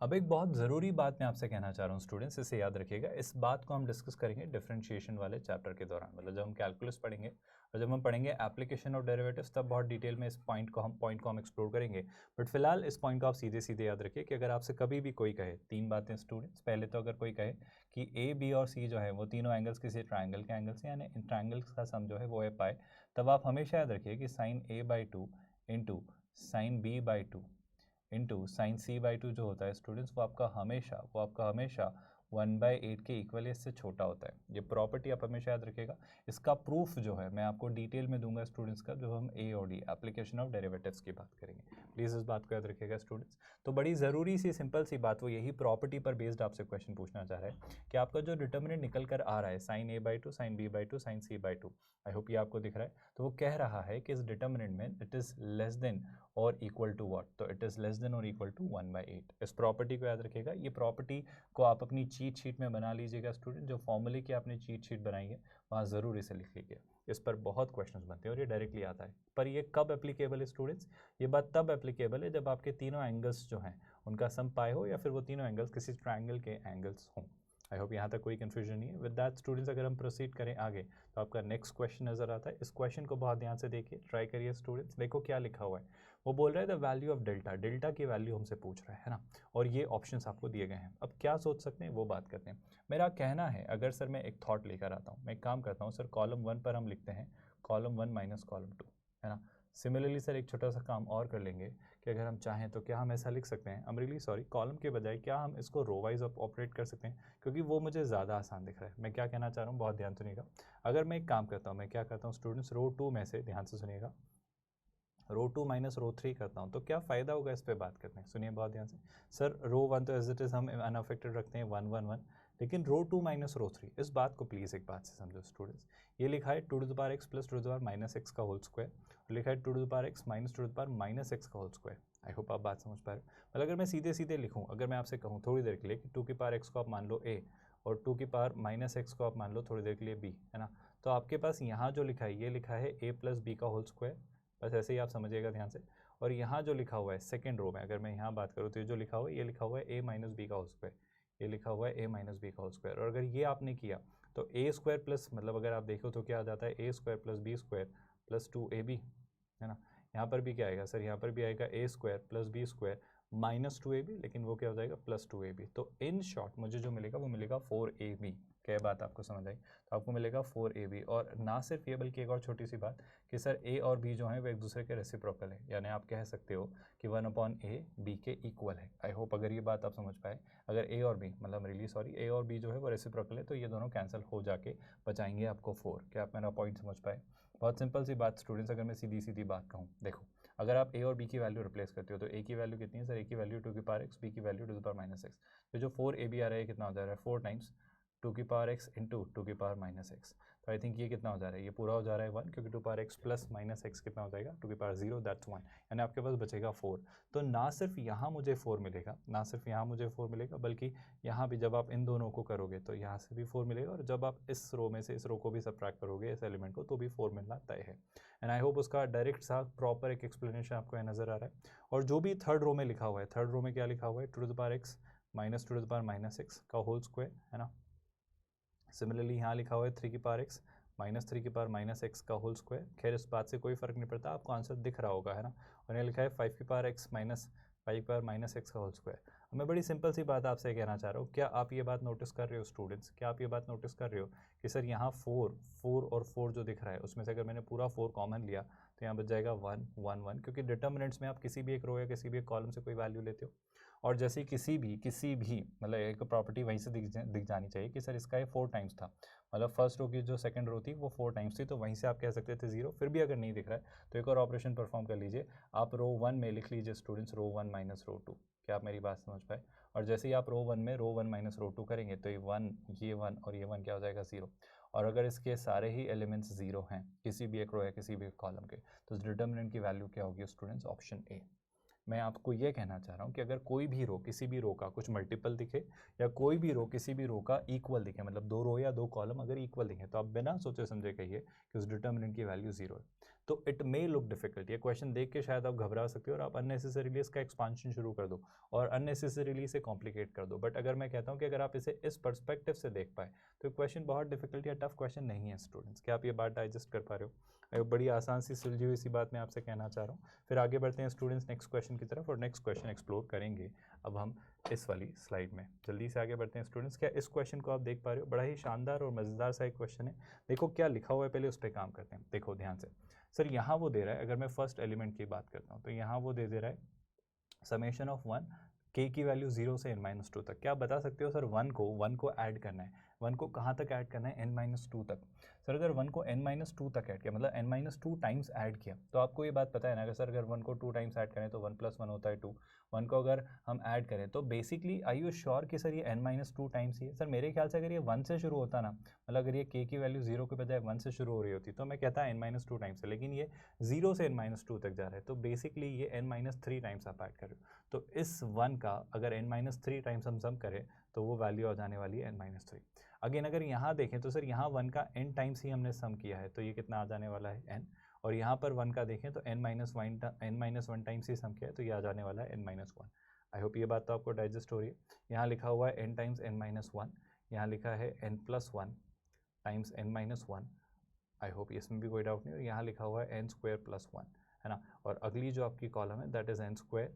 अब एक बहुत ज़रूरी बात मैं आपसे कहना चाह रहा हूँ स्टूडेंट्स, इसे याद रखिएगा। इस बात को हम डिस्कस करेंगे डिफरेंशिएशन वाले चैप्टर के दौरान, मतलब जब हम कैलकुलस पढ़ेंगे और जब हम पढ़ेंगे एप्लीकेशन ऑफ डेरिवेटिव्स, तब बहुत डिटेल में इस पॉइंट को हम एक्सप्लोर करेंगे। बट फिलहाल इस पॉइंट को आप सीधे सीधे याद रखिए कि अगर आपसे कभी भी कोई कहे, तीन बातें स्टूडेंट्स। पहले तो अगर कोई कहे कि ए बी और सी जो है वो तीनों एंगल्स किसी ट्राइंगल के एंगल्स हैं, यानी इन ट्राइंगल्स का सम जो है वो है पाई, तब आप हमेशा याद रखिए कि sine a/2 into sine b/2 into sine c/2 जो होता है स्टूडेंट्स, वो आपका हमेशा 1/8 के इक्वल या इससे छोटा होता है। ये प्रॉपर्टी आप हमेशा याद रखिएगा। इसका प्रूफ जो है मैं आपको डिटेल में दूंगा स्टूडेंट्स का, जब हम ए और डी एप्लीकेशन ऑफ डेरिवेटिव्स की बात करेंगे। प्लीज़ इस बात को याद रखिएगा स्टूडेंट्स। तो बड़ी ज़रूरी सी सिंपल सी बात, वो यही प्रॉपर्टी पर बेस्ड आपसे क्वेश्चन पूछना चाह रहा है कि आपका जो डिटर्मिनेंट निकल कर आ रहा है sine a/2 sine b/2 sine c/2, I hope ये आपको दिख रहा है। तो वो कह रहा है कि इस डिटर्मिनेंट में इट इज़ लेस देन और इक्वल टू व्हाट? तो इट इज़ लेस देन और इक्वल टू 1/8। इस प्रॉपर्टी को याद रखिएगा। ये प्रॉपर्टी को आप अपनी चीट शीट में बना लीजिएगा स्टूडेंट। जो फॉर्मूले की आपने चीट शीट बनाई है वहाँ ज़रूर इसे लिख लीजिए। इस पर बहुत क्वेश्चंस बनते हैं और ये डायरेक्टली आता है। पर ये कब एप्लीकेबल है स्टूडेंट्स? ये बात तब एप्लीकेबल है जब आपके तीनों एंगल्स जो हैं उनका सम पाई हो, या फिर वो तीनों एंगल्स किसी ट्राइंगल के एंगल्स हों। आई होप यहाँ तक कोई कन्फ्यूजन नहीं है। विद दैट स्टूडेंट्स, अगर हम प्रोसीड करें आगे तो आपका नेक्स्ट क्वेश्चन नजर आता है। इस क्वेश्चन को बहुत ध्यान से देखिए, ट्राई करिए स्टूडेंट्स। देखो क्या लिखा हुआ है। वो बोल रहा है the value of delta, delta की वैल्यू हमसे पूछ रहा है ना, और ये ऑप्शंस आपको दिए गए हैं। अब क्या सोच सकते हैं वो बात करते हैं। मेरा कहना है, अगर सर मैं एक थॉट लेकर आता हूँ, मैं एक काम करता हूँ सर, कॉलम 1 पर हम लिखते हैं कॉलम 1 माइनस कॉलम 2, है ना। सिमिलरली सर एक छोटा सा काम और कर लेंगे कि अगर हम चाहें तो क्या हम ऐसा लिख सकते हैं, I am really sorry, column के बजाय क्या हम इसको रो वाइज ऑपरेट कर सकते हैं, क्योंकि वो मुझे ज़्यादा आसान दिख रहा है। मैं क्या कहना चाह रहा हूँ, बहुत ध्यान सुनिएगा। अगर मैं एक काम करता हूँ, मैं क्या करता हूँ स्टूडेंट्स, रो 2 में से, ध्यान से सुनिएगा, रो 2 माइनस रो 3 करता हूँ, तो क्या फ़ायदा होगा इस पर बात करते हैं। सुनिए बहुत ध्यान से। सर रो 1 तो एज इट इज़ हम अनअफेक्टेड रखते हैं 1 1 1, लेकिन रो 2 माइनस रो 3, इस बात को प्लीज़ एक बात से समझो स्टूडेंट्स। ये लिखा है two to the power x plus two to the power minus x का होल स्क्वायर, और लिखा है two to the power x minus two to the power minus x का होल स्क्वायर। आई होप आप बात समझ पा रहे हो। मतलब अगर मैं सीधे सीधे लिखूँ, अगर मैं आपसे कहूँ थोड़ी देर के लिए कि टू की पावर एक्स को आप मान लो ए, और टू की पावर माइनस एक्स को आप मान लो थोड़ी देर के लिए बी, है ना, तो आपके पास यहाँ जो लिखा है, ये लिखा है ए प्लस बी का होल स्क्वायर। बस ऐसे ही आप समझिएगा ध्यान से। और यहाँ जो लिखा हुआ है सेकंड रो में, अगर मैं यहाँ बात करूँ तो ये जो लिखा हुआ है, ये लिखा हुआ है ए माइनस बी का होल स्क्वायर, ये लिखा हुआ है ए माइनस बी का होल स्क्वायर। और अगर ये आपने किया तो ए स्क्वायर प्लस, मतलब अगर आप देखो तो क्या आ जाता है, A square plus B square plus 2ab, है ना। यहाँ पर भी क्या आएगा सर, यहाँ पर भी आएगा A square plus B square minus 2ab, लेकिन वो क्या हो जाएगा, प्लस 2ab। तो इन शॉर्ट मुझे जो मिलेगा वो मिलेगा 4ab। क्या बात आपको समझ आई? तो आपको मिलेगा 4ab। और ना सिर्फ ये, बल्कि एक और छोटी सी बात कि सर ए और बी जो है वो एक दूसरे के रेसिप्रोकल है, यानी आप कह सकते हो कि 1/a बी के इक्वल है। आई होप अगर ये बात आप समझ पाए। अगर ए और बी, मतलब रियली सॉरी, ए और बी जो है वो रेसिप्रोकल है, तो ये दोनों कैंसिल हो जाके बचाएंगे आपको 4। क्या आप मेरा पॉइंट समझ पाए? बहुत सिंपल सी बात स्टूडेंट्स। अगर मैं सीधी सीधी बात कहूँ, देखो, अगर आप ए और बी की वैल्यू रिप्लेस करते हो तो ए की वैल्यू कितनी है सर, ए की वैल्यू टू की पावर एक्स, बी की वैल्यू टू की पावर माइनस एक्स। तो जो 4ab आ रहा है कितना हो जा रहा है, 4 टाइम्स टू की पावर एक्स इंटू टू की पावर माइनस एक्स। तो आई थिंक ये कितना हो जा रहा है, ये पूरा हो जा रहा है 1, क्योंकि two power x plus minus x कितना हो जाएगा, टू की पावर 0, दैट्स 1, यानी आपके पास बचेगा 4। तो ना सिर्फ यहाँ मुझे 4 मिलेगा, ना सिर्फ यहाँ मुझे 4 मिलेगा, बल्कि यहाँ भी जब आप इन दोनों को करोगे तो यहाँ से भी 4 मिलेगा, और जब आप इस रो में से इस रो को भी सब्ट्रैक्ट करोगे, इस एलिमेंट को, तो भी 4 मिलना तय है। एंड आई होप उसका डायरेक्ट सा प्रॉपर एक एक्सप्लेनेशन आपको यहाँ नजर आ रहा है। और जो भी थर्ड रो में लिखा हुआ है, थर्ड रो में क्या लिखा हुआ है, two to the power x minus two to the power minus x का होल स्क्वायर, है ना। सिमिलरली यहाँ लिखा हुआ है 3 की पावर एक्स माइनस 3 की पावर माइनस एक्स का होल स्क्वायर। खैर इस बात से कोई फर्क नहीं पड़ता, आपको आंसर दिख रहा होगा, है ना। और यहाँ लिखा है 5 की पावर एक्स माइनस 5 की पावर माइनस एक्स का होल स्क्वायर। मैं बड़ी सिंपल सी बात आपसे कहना चाह रहा हूँ, क्या आप ये बात नोटिस कर रहे हो स्टूडेंट्स, क्या आप ये बात नोटिस कर रहे हो कि सर यहाँ 4 और 4 जो दिख रहा है उसमें से अगर मैंने पूरा 4 कॉमन लिया तो यहाँ बच जाएगा 1 1 1, क्योंकि डिटर्मिनेंट्स में आप किसी भी एक रो या किसी भी एक कॉलम से कोई वैल्यू लेते हो। और जैसे किसी भी मतलब एक प्रॉपर्टी वहीं से दिख जानी चाहिए कि सर इसका ये 4 टाइम्स था, मतलब फर्स्ट रो की जो सेकंड रो थी वो 4 टाइम्स थी, तो वहीं से आप कह सकते थे 0। फिर भी अगर नहीं दिख रहा है तो एक और ऑपरेशन परफॉर्म कर लीजिए, आप रो 1 में लिख लीजिए स्टूडेंट्स रो 1 माइनस रो 2। क्या आप मेरी बात समझ पाए? और जैसे ही आप रो 1 में रो 1 माइनस रो 2 करेंगे तो ये 1 और ये 1 क्या हो जाएगा 0। और अगर इसके सारे ही एलिमेंट्स 0 हैं किसी भी एक रो या किसी भी एक कॉलम के, तो डिटर्मिनेंट की वैल्यू क्या होगी स्टूडेंट्स? Option A. मैं आपको ये कहना चाह रहा हूँ कि अगर कोई भी रो किसी भी रो का कुछ मल्टीपल दिखे या कोई भी रो किसी भी रो का इक्वल दिखे, मतलब 2 रो या 2 कॉलम अगर इक्वल दिखे, तो आप बिना सोचे समझे कहिए कि उस डिटर्मिनेंट की वैल्यू 0 है। तो इट मे लुक डिफिकल्ट, ये क्वेश्चन देख के शायद आप घबरा सकते हो और आप अननेसेसरीली इसका एक्सपांशन शुरू कर दो और अननेसेसरीली इसे कॉम्प्लिकेट कर दो। बट अगर मैं कहता हूँ कि अगर आप इसे इस पर्सपेक्टिव से देख पाए तो क्वेश्चन बहुत डिफिकल्ट या टफ क्वेश्चन नहीं है स्टूडेंट्स। क्या आप ये बात डाइजेस्ट कर पा रहे हो? बड़ी आसान सी सुलझी हुई सी बात मैं आपसे कहना चाह रहा हूँ। फिर आगे बढ़ते हैं स्टूडेंट्स नेक्स्ट क्वेश्चन की तरफ, और नेक्स्ट क्वेश्चन एक्सप्लोर करेंगे अब हम इस वाली स्लाइड में। जल्दी से आगे बढ़ते हैं स्टूडेंट्स। क्या इस क्वेश्चन को आप देख पा रहे हो? बड़ा ही शानदार और मज़ेदार सा एक क्वेश्चन है। देखो क्या लिखा हुआ है, पहले उस पर काम करते हैं। देखो ध्यान से सर, यहाँ वो दे रहा है, अगर मैं फर्स्ट एलिमेंट की बात करता हूँ तो यहाँ वो दे रहा है समेशन ऑफ 1 k की वैल्यू 0 से n-2 तक। क्या आप बता सकते हो सर 1 को ऐड करना है, 1 को कहाँ तक ऐड करना है? n-2 तक। सर अगर 1 को n-2 तक ऐड किया, मतलब n-2 टाइम्स ऐड किया, तो आपको ये बात पता है ना कि सर अगर 1 को 2 टाइम्स ऐड करें तो 1 + 1 होता है 2। 1 को अगर हम ऐड करें तो बेसिकली आई यू श्योर कि सर ये n-2 टाइम्स ही है? सर मेरे ख्याल से अगर ये 1 से शुरू होता ना, मतलब अगर ये k की वैल्यू 0 के बजाय 1 से शुरू हो रही होती तो मैं कहता n-2 टाइम्स है, लेकिन ये 0 से n-2 तक जा रहा है, तो बेसिकली ये n-3 टाइम्स आप ऐड कर रहे हो। तो इस 1 का अगर n-3 टाइम्स हम सम करें तो वो वैल्यू आ जाने वाली है n-3। अगेन अगर यहाँ देखें तो सर यहाँ 1 का n टाइम्स ही हमने सम किया है, तो ये कितना आ जाने वाला है n। और यहाँ पर 1 का देखें तो n-1 टाइम्स ही सम किया है, तो ये आ जाने वाला है n-1। आई होप ये बात तो आपको डाइजेस्ट हो रही है। यहाँ लिखा हुआ है n टाइम्स n-1, यहाँ लिखा है n+1 टाइम्स n-1। आई होप इसमें भी कोई डाउट नहीं। और यहाँ लिखा हुआ है n² + 1, है ना। और अगली जो आपकी कॉलम है that is n²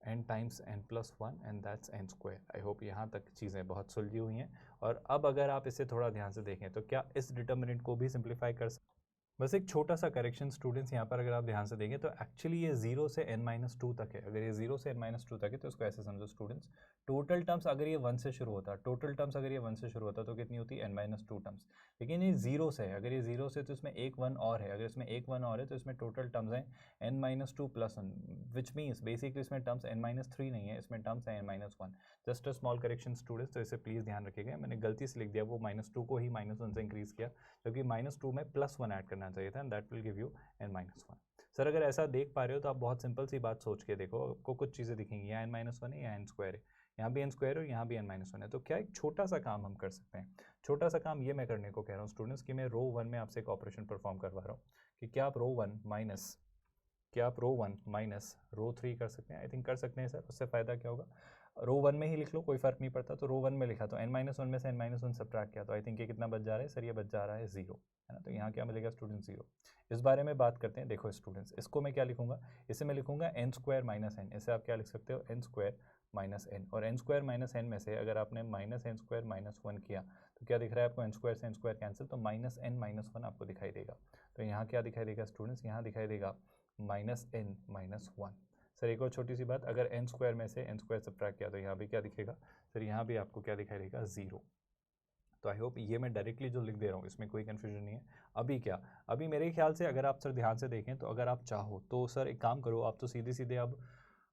n times n+1 and that's n²। I hope यहाँ तक चीज़ें बहुत सुलझी हुई हैं। और अब अगर आप इसे थोड़ा ध्यान से देखें तो क्या इस डिटर्मिनेंट को भी सिंप्लीफाई कर सकते? बस एक छोटा सा करेक्शन स्टूडेंट्स, यहाँ पर अगर आप ध्यान से देखें तो एक्चुअली ये 0 से n-2 तक है। अगर ये 0 से n-2 तक है तो इसको ऐसे समझो स्टूडेंट्स, टोटल टर्म्स अगर ये 1 से शुरू होता, टोटल टर्म्स अगर ये 1 से शुरू होता तो कितनी होती? n-2 terms. लेकिन ये 0 से है, अगर ये 0 से तो इसमें एक 1 और है, अगर इसमें एक 1 और है तो इसमें टोटल टर्म्स हैं n-2 + 1, विच मीन्स बेसिकली इसमें टर्म्स n-3 नहीं है, इसमें टर्म्स हैं n-1। Just a small correction students, तो इसे प्लीज़ ध्यान रखिएगा। मैंने गलती से लिख दिया, वो -2 को ही -1 से इंक्रीज़ किया, क्योंकि -2 में +1 ऐड करना चाहिए था, and that will give you n-1। Sir अगर ऐसा देख पा रहे हो तो आप बहुत सिंपल सी बात सोच के देखो, आपको कुछ चीज़ें दिखेंगी, यहाँ n-1 है, यहाँ n² है, यहाँ भी n² है, यहाँ भी n-1 है। तो क्या एक छोटा सा काम हम कर सकते हैं? छोटा सा काम ये मैं करने को कह रहा हूँ स्टूडेंट्स कि मैं रो 1 में आपसे एक ऑपरेशन परफॉर्म करवा रहा हूँ कि क्या आप रो 1 माइनस रो 3 कर सकते हैं? आई थिंक कर सकते हैं सर। उससे फ़ायदा क्या होगा? रो 1 में ही लिख लो, कोई फ़र्क नहीं पड़ता। तो रो 1 में लिखा तो n-1 में से n-1 सब्ट्रैक्ट किया, तो आई थिंक ये कितना बच जा रहा है सर? ये बच जा रहा है 0, है ना। तो यहाँ क्या मिलेगा स्टूडेंट? 0। इस बारे में बात करते हैं। देखो स्टूडेंट्स, इसको मैं क्या लिखूंगा? इसे मैं लिखूंगा n² - n। इसे आप क्या लिख सकते हो? n² - n। और n² - n में से अगर आपने -n² - 1 किया तो क्या दिख रहा है आपको? n² से n² कैंसिल, तो -n - 1 आपको दिखाई देगा। तो यहाँ क्या दिखाई देगा स्टूडेंट्स? यहाँ दिखाई देगा -n - 1। सर एक और छोटी सी बात, अगर n² में से n² सब्ट्रैक्ट किया तो यहाँ भी क्या दिखेगा सर? यहाँ भी आपको क्या दिखाई देगा? 0। तो आई होप ये मैं डायरेक्टली जो लिख दे रहा हूँ इसमें कोई कन्फ्यूजन नहीं है। अभी क्या, अभी मेरे ख्याल से अगर आप सर ध्यान से देखें तो अगर आप चाहो तो सर एक काम करो, आप तो सीधे सीधे अब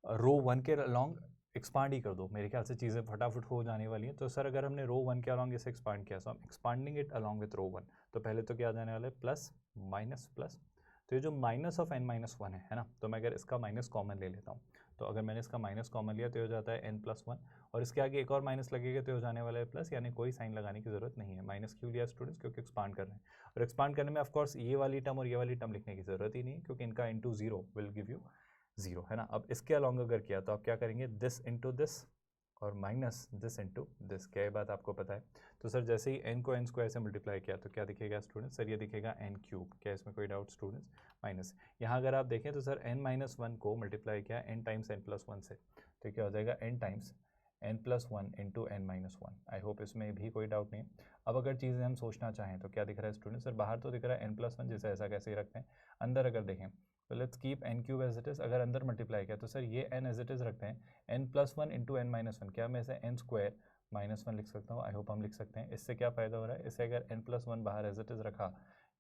रो 1 के अलॉन्ग एक्सपांड ही कर दो। मेरे ख्याल से चीज़ें फटाफट हो जाने वाली हैं। तो सर अगर हमने रो 1 के अलॉन्ग इसे एक्सपांड किया, सो हम एक्सपांडिंग इट अलॉन्ग विथ रो 1, तो पहले तो क्या आ जाने वाला है? Plus minus plus. तो ये जो माइनस ऑफ n-1 है ना, तो मैं अगर इसका माइनस कॉमन ले लेता हूँ, तो अगर मैंने इसका माइनस कॉमन लिया तो हो जाता है n+1, और इसके आगे एक और माइनस लगेगा तो हो जाने वाला है प्लस, यानी कोई साइन लगाने की ज़रूरत नहीं है। माइनस क्यों लिया स्टूडेंट्स? क्योंकि एक्सपांड कर रहे हैं, और एक्सपांड करने में ऑफकोर्स ये वाली टर्म और ये वाली टर्म लिखने की ज़रूरत ही नहीं है, क्योंकि इनका इंटू 0 विल गिव यू 0, है ना। अब इसके अलॉन्ग अगर किया तो आप क्या करेंगे? दिस इंटू दिस और माइनस दिस इंटू दिस। क्या ये बात आपको पता है? तो सर जैसे ही n को n² से मल्टीप्लाई किया तो क्या दिखेगा स्टूडेंट्स? सर ये दिखेगा n³। क्या इसमें कोई डाउट स्टूडेंट्स? माइनस यहाँ अगर आप देखें तो सर n - 1 को मल्टीप्लाई किया n टाइम्स n+1 से, तो क्या हो जाएगा? n times n+1 into n-1। आई होप इसमें भी कोई डाउट नहीं है। अब अगर चीज़ें हम सोचना चाहें तो क्या दिख रहा है स्टूडेंट? सर बाहर तो दिख रहा है n+1, जिसे ऐसा कैसे ही रखते हैं। अंदर अगर देखें तो let's keep n³ as it is. अगर अंदर मल्टीप्लाई किया तो सर ये n एज इट इज़ रखते हैं, n+1 इंटू n-1। क्या मैं इसे n² -1 लिख सकता हूँ? आई होप हम लिख सकते हैं। इससे क्या फ़ायदा हो रहा है? इससे अगर n+1 बाहर एज इट इज़ रखा,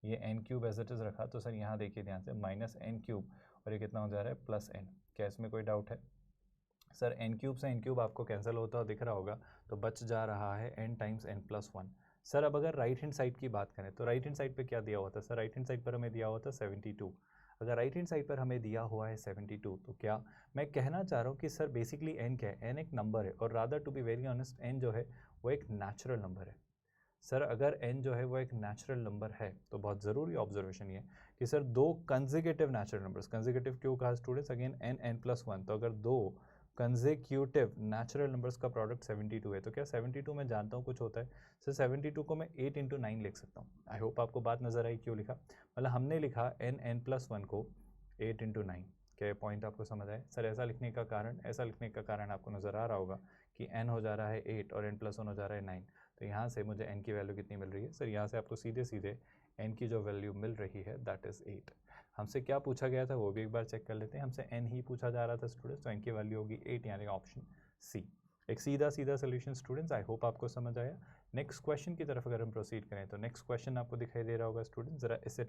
ये n³ एज इट इज़ रखा, तो सर यहाँ देखिए ध्यान से -n³ और ये कितना हो जा रहा है +n। क्या इसमें कोई डाउट है? सर n³ से n³ आपको कैंसिल होता हुआ दिख रहा होगा, तो बच जा रहा है n टाइम्स n+1। सर अब अगर राइट हैंड साइड की बात करें तो राइट हैंड साइड पे क्या दिया हुआ था? सर राइट हैंड साइड पर हमें दिया हुआ था 72। अगर राइट हैंड साइड पर हमें दिया हुआ है 72, तो क्या मैं कहना चाह रहा हूँ कि सर बेसिकली n क्या है? n एक नंबर है, और rather to be very honest n जो है वो एक नेचुरल नंबर है। सर अगर n जो है वो एक नेचुरल नंबर है तो बहुत ज़रूरी ऑब्जर्वेशन ये कि सर दो कंसेक्यूटिव नेचुरल नंबर्स, कंसेक्यूटिव क्यों कहा स्टूडेंट्स? अगेन n+1, तो अगर दो कंसेक्यूटिव नेचुरल नंबर्स का प्रोडक्ट 72 है, तो क्या 72 मैं जानता हूँ कुछ होता है? सर 72 को मैं 8 इंटू 9 लिख सकता हूँ। आई होप आपको बात नज़र आई क्यों लिखा। मतलब हमने लिखा n+1 को 8 इंटू 9। क्या ये पॉइंट आपको समझ आए? सर ऐसा लिखने का कारण आपको नज़र आ रहा होगा कि n हो जा रहा है 8 और n+1 हो जा रहा है 9। तो यहाँ से मुझे n की वैल्यू कितनी मिल रही है? सर यहाँ से आपको सीधे सीधे n की जो वैल्यू मिल रही है दैट इज़ 8। हमसे क्या पूछा गया था वो भी एक बार चेक कर लेते हैं। हमसे n ही पूछा जा रहा था स्टूडेंट्स, तो n की वैल्यू होगी 8, यानी ऑप्शन सी। एक सीधा सीधा सोल्यूशन स्टूडेंट्स, आई होप आपको समझ आया। नेक्स्ट क्वेश्चन की तरफ अगर हम प्रोसीड करें तो नेक्स्ट क्वेश्चन आपको दिखाई दे रहा होगा स्टूडेंट्स, ज़रा इसे।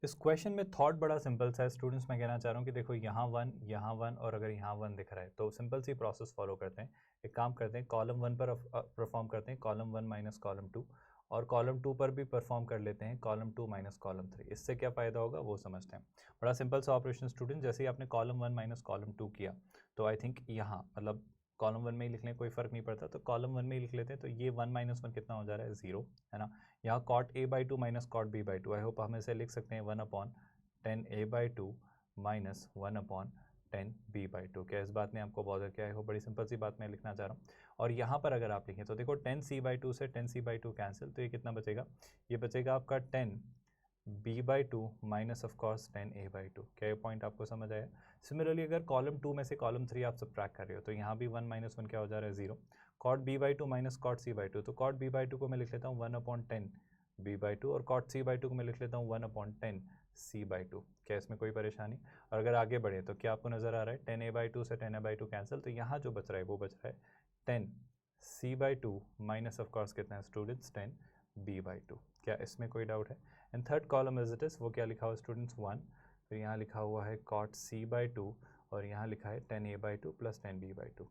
इस क्वेश्चन में थॉट बड़ा सिंपल सा है स्टूडेंट्स। मैं कहना चाह रहा हूँ कि देखो यहाँ 1 और अगर यहाँ 1 दिख रहा है तो सिंपल सी प्रोसेस फॉलो करते हैं। एक काम करते हैं, कॉलम 1 पर परफॉर्म करते हैं कॉलम 1 माइनस कॉलम 2, और कॉलम 2 पर भी परफॉर्म कर लेते हैं कॉलम 2 माइनस कॉलम 3। इससे क्या फ़ायदा होगा वो समझते हैं। बड़ा सिंपल सा ऑपरेशन स्टूडेंट। जैसे ही आपने कॉलम 1 माइनस कॉलम 2 किया तो आई थिंक यहाँ मतलब कॉलम 1 में ही लिख लें, कोई फ़र्क नहीं पड़ता, तो कॉलम 1 में ही लिख लेते हैं। तो ये 1 - 1 कितना हो जा रहा है? 0, है ना। यहाँ cot a/2 minus cot b/2, I hope हम इसे लिख सकते हैं 1/10a/2 माइनस 1/10b/2। क्या इस बात ने आपको बॉदर किया है? हो बड़ी सिंपल सी बात मैं लिखना चाह रहा हूँ। और यहाँ पर अगर आप लिखें तो देखो 10c/2 से 10c/2 कैंसिल, तो ये कितना बचेगा? ये बचेगा आपका 10b/2 minus of course 10a/2। क्या ये पॉइंट आपको समझ आया? सिमिलरली अगर कॉलम 2 में से कॉलम 3 आप सबट्रैक्ट कर रहे हो तो यहाँ भी 1 - 1 क्या हो जा रहा है? 0। Cot b/2 minus cot c/2, तो कॉट b/2 को मैं लिख लेता हूँ 1/10b/2, और कॉट c/2 को मैं लिख लेता हूँ 1/10c/2। क्या इसमें कोई परेशानी? और अगर आगे बढ़े तो क्या आपको नज़र आ रहा है? 10a/2 से 10a/2 कैंसिल, तो यहाँ जो बच रहा है वो बच रहा है 10c/2 माइनस ऑफ कोर्स कितना है स्टूडेंट्स? 10b/2। क्या इसमें कोई डाउट है? And third column as it is वो क्या लिखा हुआ स्टूडेंट्स? 1। तो यहाँ लिखा हुआ है कॉट c/2 और यहाँ लिखा है 10a/2 प्लस 10b/2।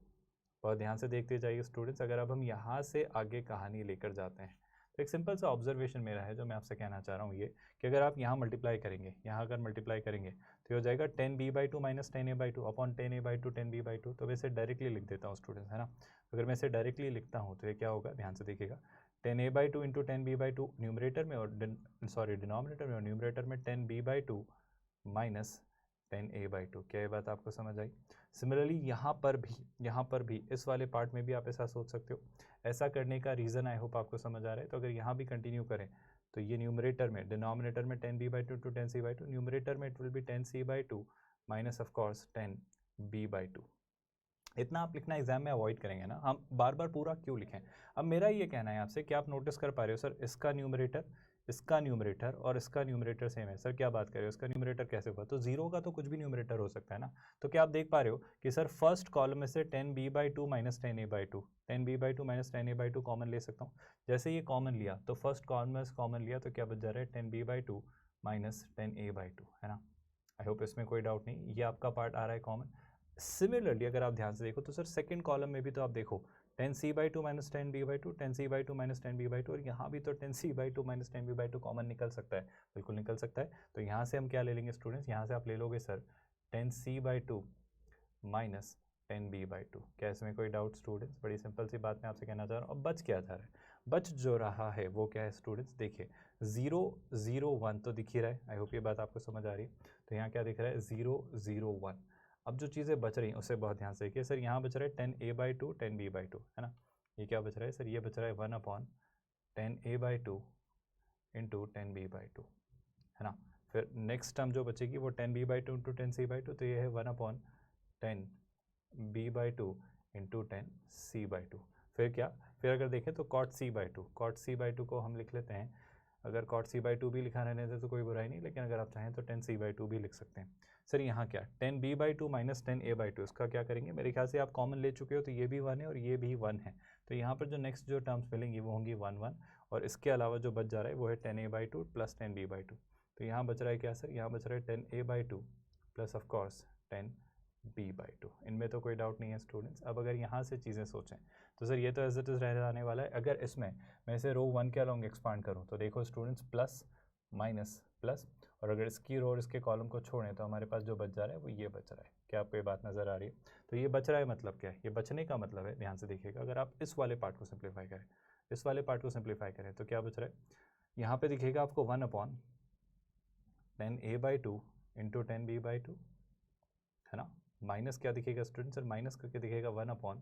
बहुत ध्यान से देखते जाइए स्टूडेंट्स। अगर अब हम यहाँ से आगे कहानी लेकर जाते हैं तो एक सिंपल सा ऑब्जर्वेशन मेरा है जो मैं आपसे कहना चाह रहा हूँ, ये कि अगर आप यहाँ मल्टीप्लाई करेंगे, यहाँ अगर मल्टीप्लाई करेंगे तो ये हो जाएगा 10b/2 minus 10a/2 upon 10a/2 10b/2। तो मैं इसे डायरेक्टली लिख देता हूँ स्टूडेंट्स, है ना। अगर मैं इसे डायरेक्टली लिखता हूँ तो ये क्या होगा? ध्यान से देखिएगा, 10a/2 इंटू 10b/2 न्यूमरेटर में, और डिनोमिनेटर में, और न्यूमरेटर में 10b/2 माइनस 10a/2। क्या ये बात आपको समझ आई? सिमिलरली यहाँ पर भी इस वाले पार्ट में भी आप ऐसा सोच सकते हो। ऐसा करने का रीज़न आई होप आपको समझ आ रहा है। तो अगर यहाँ भी कंटिन्यू करें तो ये न्यूमरेटर में, डिनोमिनेटर में 10b/2 टू 10c/2, न्यूमरेटर में it will be 10c/2 minus of course 10b/2। इतना आप लिखना एग्जाम में अवॉइड करेंगे ना, हम बार बार पूरा क्यों लिखें। अब मेरा ये कहना है आपसे कि आप नोटिस कर पा रहे हो सर इसका न्यूमरेटर और इसका न्यूमरेटर सेम है। सर क्या बात कर रहे हो, इसका न्यूमरेटर कैसे हुआ? तो जीरो का तो कुछ भी न्यूमरेटर हो सकता है ना। तो क्या आप देख पा रहे हो कि सर फर्स्ट कॉलम में से 10b/2 minus 10a/2, 10b/2 minus 10a/2 common ले सकता हूँ। जैसे ये कॉमन लिया तो फर्स्ट कॉलम में कॉमन लिया तो क्या बच जा रहा है? 10b/2 माइनस 10a/2, है ना। आई होप इसमें कोई डाउट नहीं, ये आपका पार्ट आ रहा है कॉमन। सिमिलरली अगर आप ध्यान से देखो तो सर सेकंड कॉलम में भी तो आप देखो 10c/2 minus 10b/2, 10c/2 minus 10b/2, और यहाँ भी तो 10c/2 माइनस 10b/2 कॉमन निकल सकता है, बिल्कुल निकल सकता है। तो यहाँ से हम क्या ले लेंगे स्टूडेंट्स? यहाँ से आप ले लोगे सर 10c/2 माइनस 10b/2। क्या इसमें कोई डाउट स्टूडेंट्स? बड़ी सिंपल सी बात मैं आपसे कहना चाह रहा हूँ। अब बच क्या जा रहा है? बच जो रहा है वो क्या है स्टूडेंट्स? देखिए 0 0 1 तो दिख ही रहा है। आई होप ये बात आपको समझ आ रही है। तो यहाँ क्या दिख रहा है? 0 0 1। अब जो चीज़ें बच रही हैं उसे बहुत ध्यान से देखिए। सर यहाँ बच रहा है 10a/2 10b/2, है ना। ये क्या बच रहा है सर? ये बच रहा है 1/10a/2 इंटू 10b/2, है ना। फिर नेक्स्ट टर्म जो बचेगी वो 10b/2 इंटू 10c/2, तो ये है 1/10b/2 इंटू 10c/2। फिर क्या, फिर अगर देखें तो cot c/2 को हम लिख लेते हैं, अगर cot c/2 भी लिखा रहने दे तो कोई बुराई नहीं, लेकिन अगर आप चाहें तो 10c/2 भी लिख सकते हैं। सर यहाँ क्या 10b/2 माइनस 10a/2, इसका क्या करेंगे, मेरे ख्याल से आप कॉमन ले चुके हो, तो ये भी 1 है और ये भी 1 है, तो यहाँ पर जो नेक्स्ट जो टर्म्स मिलेंगी वो होंगी 1 1, और इसके अलावा जो बच जा रहा है वो है 10a/2 प्लस 10b/2। तो यहाँ बच रहा है क्या सर, यहाँ बच रहा है 10a/2 प्लस ऑफकोर्स 10b/2। इनमें तो कोई डाउट नहीं है स्टूडेंट्स। अब अगर यहाँ से चीज़ें सोचें तो सर ये तो एज इट इज़ रह जाने वाला है। अगर इसमें मैं इसे रो 1 के अलोंग एक्सपांड करूँ तो देखो स्टूडेंट्स प्लस माइनस प्लस, और अगर इसकी रो और इसके कॉलम को छोड़ें तो हमारे पास जो बच जा रहा है वो ये बच रहा है। क्या आपको ये बात नज़र आ रही है? तो ये बच रहा है मतलब क्या है, ये बचने का मतलब है, ध्यान से देखिएगा, अगर आप इस वाले पार्ट को सिंप्लीफाई करें, इस वाले पार्ट को सिंप्लीफाई करें तो क्या बच रहा है, यहाँ पे दिखेगा आपको 1/10a/2 इंटू 10b/2, है ना, माइनस क्या दिखेगा स्टूडेंट, सर माइनस करके दिखेगा 1/10।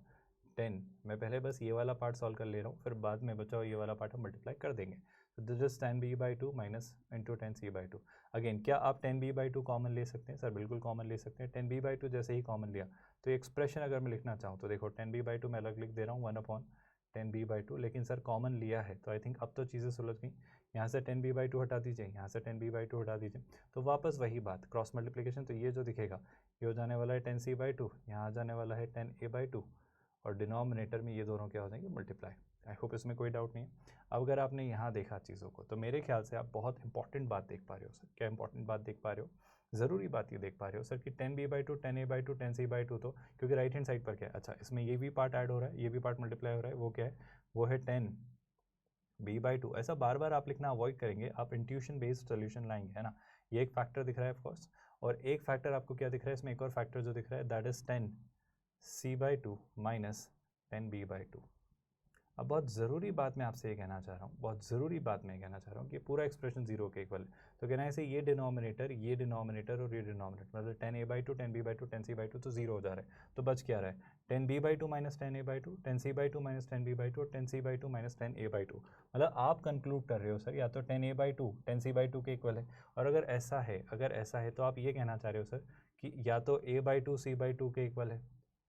मैं पहले बस ये वाला पार्ट सॉल्व कर ले रहा हूँ, फिर बाद में बचा हुआ ये वाला पार्ट हम मल्टीप्लाई कर देंगे। तो this is 10b/2 minus into 10c/2। Again क्या आप 10b/2 कॉमन ले सकते हैं? सर बिल्कुल कॉमन ले सकते हैं। 10b/2 जैसे ही कॉमन लिया तो एक्सप्रेशन अगर मैं लिखना चाहूँ तो देखो 10b/2 मैं अलग लिख दे रहा हूँ 1/10b/2, लेकिन सर कॉमन लिया है तो आई थिंक अब तो चीज़ें सुलझ गई। यहाँ से 10b/2 हटा दीजिए, यहाँ से 10b/2 हटा दीजिए, तो वापस वही बात क्रॉस मल्टीप्लिकेशन, तो ये जो दिखेगा ये हो जाने वाला है 10c/2, यहाँ आ जाने वाला है 10a/2, और डिनोमिनेटर में ये दोनों क्या हो जाएंगे, मल्टीप्लाई। आई होप इसमें कोई डाउट नहीं है। अब अगर आपने यहाँ देखा चीज़ों को तो मेरे ख्याल से आप बहुत इंपॉर्टेंट बात देख पा रहे हो। सर क्या इंपॉर्टेंट बात देख पा रहे हो? ज़रूरी बात ये देख पा रहे हो सर कि 10b/2 10a/2 10c/2, तो क्योंकि राइट हैंड साइड पर क्या है, अच्छा इसमें ये भी पार्ट ऐड हो रहा है, ये भी पार्ट मल्टीप्लाई हो रहा है, वो क्या है, वो है 10b/2। ऐसा बार बार आप लिखना अवॉइड करेंगे, आप इंट्यूशन बेस्ड सोल्यूशन लाएंगे, है ना। ये एक फैक्टर दिख रहा है ऑफकोर्स, और एक फैक्टर आपको क्या दिख रहा है इसमें, एक और फैक्टर जो दिख रहा है that is 10c/2 minus 10b/2। अब बहुत ज़रूरी बात मैं आपसे ये कहना चाह रहा हूँ, बहुत ज़रूरी बात मैं कहना चाह रहा हूँ कि पूरा एक्सप्रेशन जीरो के इक्वल है, तो कहना है ऐसे ये डिनोमिनेटर और ये डिनोमिनेटर मतलब 10a/2 10b/2 10c/2 तो जीरो हो जा रहा है, तो बच क्या रहा है 10b/2 minus 10a/2 10c/2 minus 10b/2 और 10c/2 माइनस 10a/2। मतलब आप कंक्लूड कर रहे हो सर या तो 10a/2 10c/2 के इक्वल है, और अगर ऐसा है तो आप ये कहना चाह रहे हो सर कि या तो a/2 c/2 के इक्वल है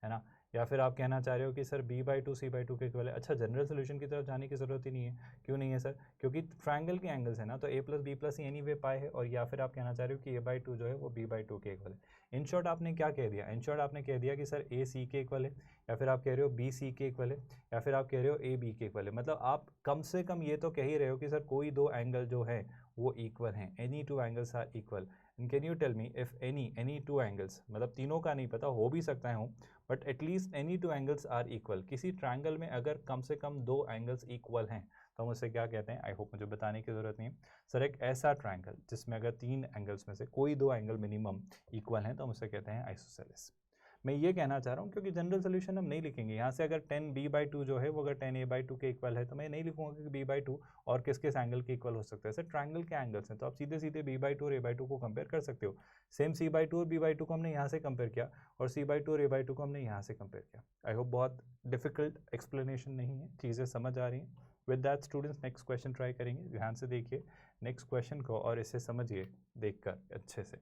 ना, या फिर आप कहना चाह रहे हो कि सर b/2 c/2 के इक्वल है। अच्छा जनरल सोल्यूशन की तरफ जाने की ज़रूरत ही नहीं है, क्यों नहीं है सर, क्योंकि ट्रायंगल के एंगल्स है ना, तो a plus B plus anyway pi है, और या फिर आप कहना चाह रहे हो कि a/2 जो है वो b/2 के इक्वल है। इन शॉर्ट आपने क्या कह दिया, इन शॉर्ट आपने कह दिया कि सर a c के इक्वल है, या फिर आप कह रहे हो b c के इक्वल है, या फिर आप कह रहे हो a b के इक्वल है। मतलब आप कम से कम ये तो कह ही रहे हो कि सर कोई दो एंगल जो है वो इक्वल हैं, any two angles are equal. And can you tell me if any two angles, मतलब तीनों का नहीं पता, हो भी सकता है हो, but at least any two angles are equal. किसी ट्रायंगल में अगर कम से कम दो एंगल्स इक्वल हैं तो हम उसे क्या कहते हैं? आई होप मुझे बताने की ज़रूरत नहीं है सर। एक ऐसा ट्रायंगल जिसमें अगर तीन एंगल्स में से कोई दो एंगल मिनिमम इक्वल हैं तो हम उसे कहते हैं आइसोसेलेस। मैं ये कहना चाह रहा हूँ क्योंकि जनरल सोल्यूशन हम नहीं लिखेंगे यहाँ से, अगर 10b/2 जो है वो अगर 10a/2 के इक्वल है तो मैं नहीं लिखूंगा कि b/2 और किस किस एंगल के इक्वल हो सकता है। सर ट्रायंगल के एंगल्स हैं तो आप सीधे सीधे b/2 और a/2 को कंपेयर कर सकते हो। सेम c/2 और b/2 को हमने यहाँ से कंपेयर किया, और c/2 और a/2 को हमने यहाँ से कंपेयर किया। आई होप बहुत डिफिकल्ट एक्सप्लेनेशन नहीं है, चीज़ें समझ आ रही हैं। With that students next question try करेंगे, ध्यान से देखिए नेक्स्ट क्वेश्चन को और इसे समझिए देखकर अच्छे से।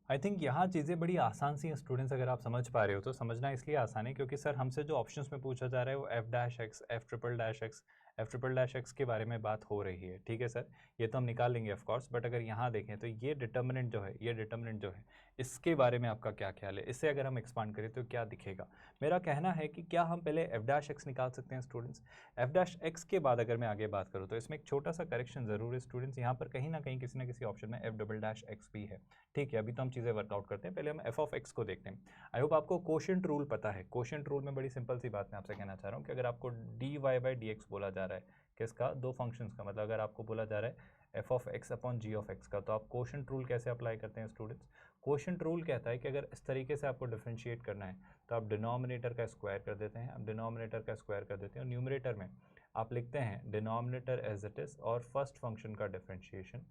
आई थिंक यहाँ चीज़ें बड़ी आसान सी हैं स्टूडेंट्स, अगर आप समझ पा रहे हो तो। समझना इसलिए आसान है क्योंकि सर हमसे जो ऑप्शंस में पूछा जा रहा है वो f'(x) f'(x) f'(x) के बारे में बात हो रही है, ठीक है सर। ये तो हम निकाल लेंगे ऑफ कोर्स, बट अगर यहाँ देखें तो ये डिटर्मिनेंट जो है इसके बारे में आपका क्या ख्याल है? इससे अगर हम एक्सपांड करें तो क्या दिखेगा? मेरा कहना है कि क्या हम पहले f'(x) निकाल सकते हैं स्टूडेंट्स। f'(x) के बाद अगर मैं आगे बात करूँ तो इसमें एक छोटा सा करेक्शन ज़रूर है स्टूडेंट्स, यहाँ पर कहीं ना कहीं किसी न किसी ऑप्शन में f'(x) भी है, ठीक है। अभी तो हम चीज़ें वर्कआउट करते हैं, पहले हम f(x) को देखते हैं। आई होप आपको कोशेंट रूल पता है। कोशेंट रूल में बड़ी सिंपल सी बात मैं आपसे कहना चाह रहा हूँ कि अगर आपको dy/dx बोला जा रहा है किसका, दो फंक्शंस का, मतलब अगर आपको बोला जा रहा है f(x)/g(x) का, तो आप कोशेंट रूल कैसे अप्लाई करते हैं स्टूडेंट्स? कोशेंट रूल कहता है कि अगर इस तरीके से आपको डिफरेंशिएट करना है तो आप डिनोमिनेटर का स्क्वायर कर देते हैं, आप डिनोमिनेटर का स्क्वायर कर देते हैं, और न्यूमरेटर में आप लिखते हैं डिनोमिनेटर एज इट इज़ और फर्स्ट फंक्शन का differentiation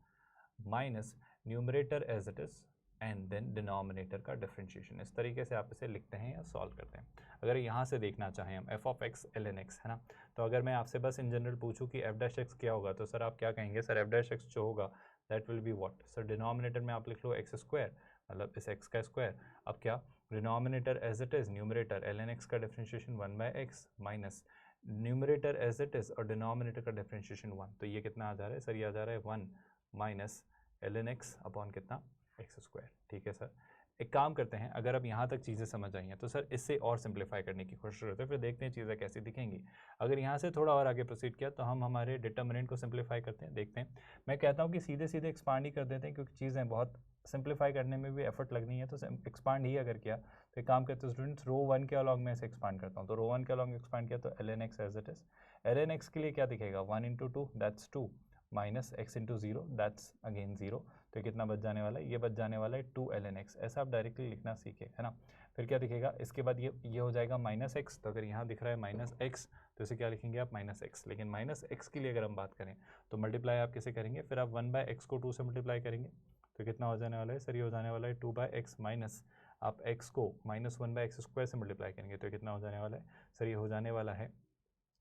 minus numerator as it is and then denominator का डिफरेंशिएशन। इस तरीके से आप इसे लिखते हैं या सॉल्व करते हैं। अगर यहाँ से देखना चाहें हम f(x) ln x, है ना, तो अगर मैं आपसे बस इन जनरल पूछूं कि f'(x) क्या होगा तो सर आप क्या कहेंगे? सर f'(x) जो होगा that will be what sir, denominator में आप लिख लो x², मतलब इस x का स्क्वायर। अब क्या denominator as it is, numerator ln x का differentiation 1/x minus numerator as it is और डिनोमिनेटर का डिफ्रेंशिएशन 1, तो ये कितना आ जा रहा है सर, ये आ जा रहा है 1 माइनस ln x अपॉन कितना x²। ठीक है सर, एक काम करते हैं, अगर अब यहाँ तक चीज़ें समझ आई हैं तो सर इससे और सिंप्लीफाई करने की कोशिश करते हैं, फिर देखते हैं चीज़ें कैसी दिखेंगी। अगर यहाँ से थोड़ा और आगे प्रोसीड किया तो हम हमारे डिटर्मिनेंट को सिंप्लीफाई करते हैं, देखते हैं। मैं कहता हूँ कि सीधे सीधे एक्सपांड ही कर देते हैं, क्योंकि चीज़ें बहुत सिंप्लीफाई करने में भी एफर्ट लगनी है, तो एक्सपांड ही अगर किया तो एक काम करते हैं स्टूडेंट्स, रो 1 के अलॉन्ग में इसे एक्सपांड करता हूँ, तो रो 1 के अलॉन्ग एक्सपांड किया तो ln x as it is, ln x के लिए क्या दिखेगा 1 into 2 that's 2 minus x into 0 that's again 0, तो कितना बच जाने वाला है, ये बच जाने वाला है 2 ln x। ऐसा आप डायरेक्टली लिखना सीखे, है ना। फिर क्या दिखेगा, इसके बाद ये हो जाएगा माइनस x, तो अगर यहाँ दिख रहा है माइनस x तो इसे क्या लिखेंगे आप माइनस x, लेकिन माइनस x के लिए अगर हम बात करें तो मल्टीप्लाई आप कैसे करेंगे, फिर आप 1/x को 2 से मल्टीप्लाई करेंगे तो कितना हो जाने वाला है सर, ये हो जाने वाला है 2/x माइनस आप x को माइनस 1/x² से मल्टीप्लाई करेंगे तो कितना हो जाने वाला है सर, ये हो जाने वाला है,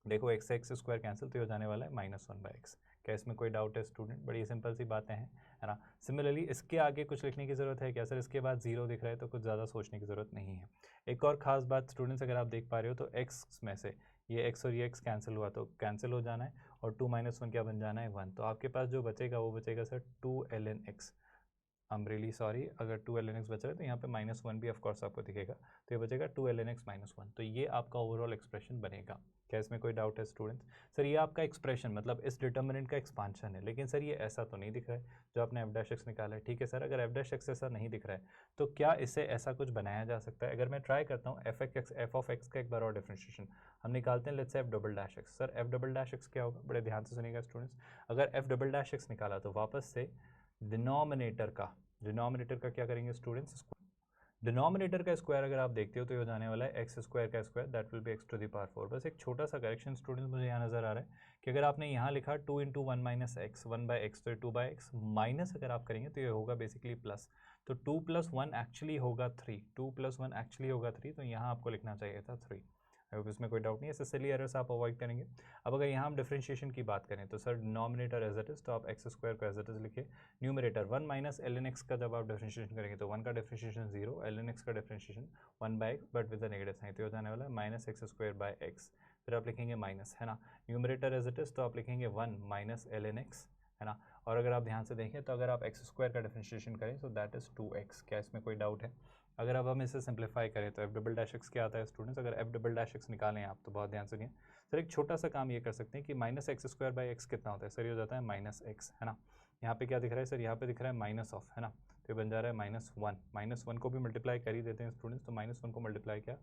देखो x से x² कैंसिल, तो ये हो जाने वाला है -1/x। क्या इसमें कोई डाउट है स्टूडेंट, बड़ी सिंपल सी बातें हैं, है ना। सिमिलरली इसके आगे कुछ लिखने की ज़रूरत है क्या सर, इसके बाद 0 दिख रहा है तो कुछ ज़्यादा सोचने की ज़रूरत नहीं है। एक और ख़ास बात स्टूडेंट्स, अगर आप देख पा रहे हो तो x में से ये x और ये x कैंसिल हुआ तो कैंसिल हो जाना है, और 2 - 1 क्या बन जाना है 1, तो आपके पास जो बचेगा वो बचेगा sir 2 ln x। I am really sorry, अगर 2 ln x बच रहा है तो यहाँ पे -1 भी ऑफकोर्स आपको दिखेगा, तो ये बचेगा 2 ln x -1, तो ये आपका ओवरऑल एक्सप्रेशन बनेगा। क्या इसमें कोई डाउट है स्टूडेंट्स, सर ये आपका एक्सप्रेशन मतलब इस डिटर्मिनेंट का एक्सपांशन है, लेकिन सर ये ऐसा तो नहीं दिख रहा है जो आपने f' निकाला है। ठीक है सर, अगर f' ऐसा नहीं दिख रहा है तो क्या इसे ऐसा कुछ बनाया जा सकता है, अगर मैं ट्राई करता हूँ f ऑफ x का एक बार और डिफ्रेंशिएशन हम निकालते हैं, लेट्स से f''x, सर f''x क्या होगा, बड़े ध्यान से सुनिएगा स्टूडेंट्स, अगर f''x निकाला तो वापस से डिनोमिनेटर का क्या करेंगे स्टूडेंट्स, डिनोमिनेटर का स्क्वायर अगर आप देखते हो तो ये हो जाने वाला है x² का square, that will B x⁴। बस एक छोटा सा करेक्शन स्टूडेंट्स मुझे यहाँ नज़र आ रहा है कि अगर आपने यहाँ लिखा 2 इंटू 1 माइनस एक्स 1/x, तो ये 2/x माइनस अगर आप करेंगे तो ये होगा बेसिकली प्लस, तो 2 + 1 एक्चुअली होगा 3, 2 + 1 एक्चुअली होगा 3, तो यहाँ आपको लिखना चाहिए था 3। आई होप इसमें कोई डाउट नहीं है, इससे सिली एरर्स आप अवॉइड करेंगे। अब अगर यहाँ हम डिफरेंशिएशन की बात करें तो sir denominator as it is, तो आप x² को एज इट इज़ लिखिए, न्यूमरेटर 1 माइनस ln x का जब आप डिफरेंशिएशन करेंगे तो 1 का डिफरेंशिएशन 0, ln x का differentiation 1/x but with the negative sign, तो हो जाने वाला है -x²/x, फिर आप लिखेंगे माइनस, है ना, न्यूमरेटर एज इट इज़ तो आप लिखेंगे 1 माइनस ln x, है ना, और अगर आप ध्यान से देखें तो अगर आप x² का डिफरेंशिएशन करें तो दैट इज़ 2x। क्या इसमें कोई डाउट है, अगर अब हम इसे सिंप्लीफाई करें तो f''x क्या आता है स्टूडेंट्स, अगर f''x निकालें आप तो बहुत ध्यान सुनिए सर, एक छोटा सा काम ये कर सकते हैं कि -x² कितना होता है सर, ये हो जाता है -x, है ना। यहाँ पे क्या दिख रहा है सर, यहाँ पे दिख रहा है माइनस ऑफ, है ना, तो ये बन जा रहा है -1 को भी मल्टीप्लाई कर ही देते हैं स्टूडेंट्स, तो -1 को मल्टीप्लाई किया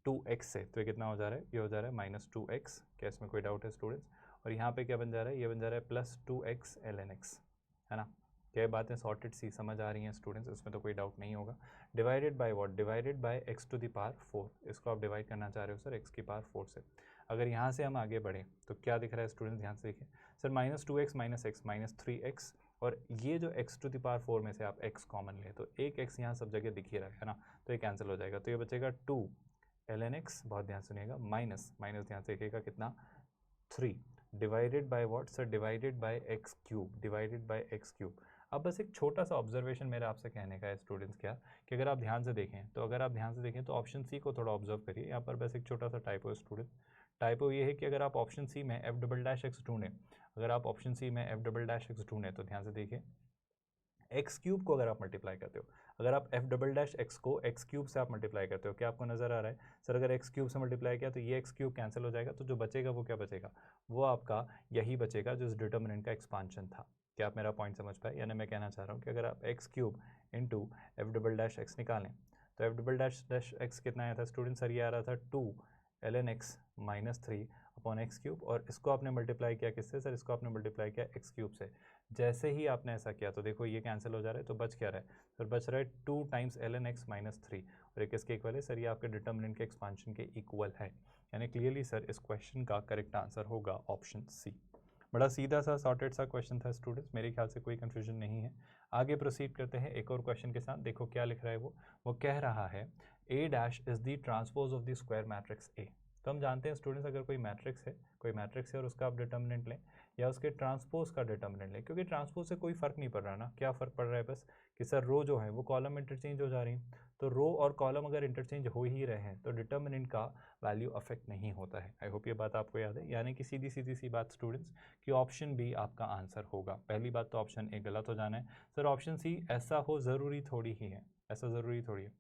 2x से, तो ये कितना हो जा रहा है, ये हो जा रहा है -2x। क्या इसमें कोई डाउट है स्टूडेंट्स, और यहाँ पे क्या बन जा रहा है, ये बन जा रहा है +2x ln x, है ना। क्या बातें सॉर्टेड सी समझ आ रही हैं स्टूडेंट्स, इसमें तो कोई डाउट नहीं होगा। Divided by what, divided by x⁴, इसको आप डिवाइड करना चाह रहे हो सर x⁴ से। अगर यहाँ से हम आगे बढ़ें तो क्या दिख रहा है स्टूडेंट्स, ध्यान से देखिए सर, -2x - x -3x, और ये जो x⁴ में से आप x कॉमन ले तो एक x यहाँ सब जगह दिख ही रहा है ना, तो ये कैंसिल हो जाएगा, तो ये बचेगा 2 ln x, बहुत ध्यान सुनिएगा, माइनस ध्यान से देखिएगा कितना 3 divided by what sir, divided by x³। अब बस एक छोटा सा ऑब्जर्वेशन मेरा आपसे कहने का है स्टूडेंट्स, क्या कि अगर आप ध्यान से देखें तो ऑप्शन सी को थोड़ा ऑब्जर्व करिए, यहाँ पर बस एक छोटा सा टाइपो स्टूडेंट, टाइपो ये है कि अगर आप ऑप्शन सी में f''x ढूंढें, तो ध्यान से देखिए x³ को अगर आप मल्टीप्लाई करते हो, अगर आप f''x को x³ से आप मल्टीप्लाई करते हो, क्या आपको नज़र आ रहा है सर, अगर x³ से मल्टीप्लाई किया तो ये x³ कैंसिल हो जाएगा, तो जो बचेगा वो क्या बचेगा, वो आपका यही बचेगा जो इस डिटर्मिनेंट का एक्सपांशन था। क्या आप मेरा पॉइंट समझ पाए, यानी मैं कहना चाह रहा हूँ कि अगर आप x³ इंटू f''x निकालें तो f''x कितना आया था स्टूडेंट, सर ये आ रहा था 2 ln x -3 अपॉन x³, और इसको आपने मल्टीप्लाई किया किससे सर, इसको आपने मल्टीप्लाई किया x³ से। जैसे ही आपने ऐसा किया तो देखो ये कैंसिल हो जा रहा है, तो बच क्या रहा है सर, बच रहा है 2 टाइम्स ln x -3, और एक किसके इक्वल है सर, ये आपके डिटर्मिनेंट के एक्सपांशन के इक्वल है, यानी क्लियरली सर इस क्वेश्चन का करेक्ट आंसर होगा ऑप्शन सी। बड़ा सीधा सा सॉर्टेड सा क्वेश्चन था स्टूडेंट्स, मेरे ख्याल से कोई कन्फ्यूजन नहीं है। आगे प्रोसीड करते हैं एक और क्वेश्चन के साथ, देखो क्या लिख रहा है वो कह रहा है A' is the transpose of the square matrix A। तो हम जानते हैं स्टूडेंट्स, अगर कोई मैट्रिक्स है कोई मैट्रिक्स है और उसका आप डिटर्मिनेंट लें, या उसके ट्रांसपोज का डिटर्मिनेंट लें, क्योंकि ट्रांसपोज से कोई फ़र्क नहीं पड़ रहा ना। क्या फ़र्क पड़ रहा है बस कि सर रो जो है वो कॉलम इंटरचेंज हो जा रही है, तो रो और कॉलम अगर इंटरचेंज हो ही रहे हैं तो डिटर्मिनेंट का वैल्यू अफेक्ट नहीं होता है। आई होप ये बात आपको याद है, यानी कि सीधी सीधी सी बात स्टूडेंट्स कि ऑप्शन बी आपका आंसर होगा। पहली बात तो ऑप्शन ए गलत हो जाना है। सर ऑप्शन सी ऐसा हो ज़रूरी थोड़ी ही है, ऐसा ज़रूरी थोड़ी है।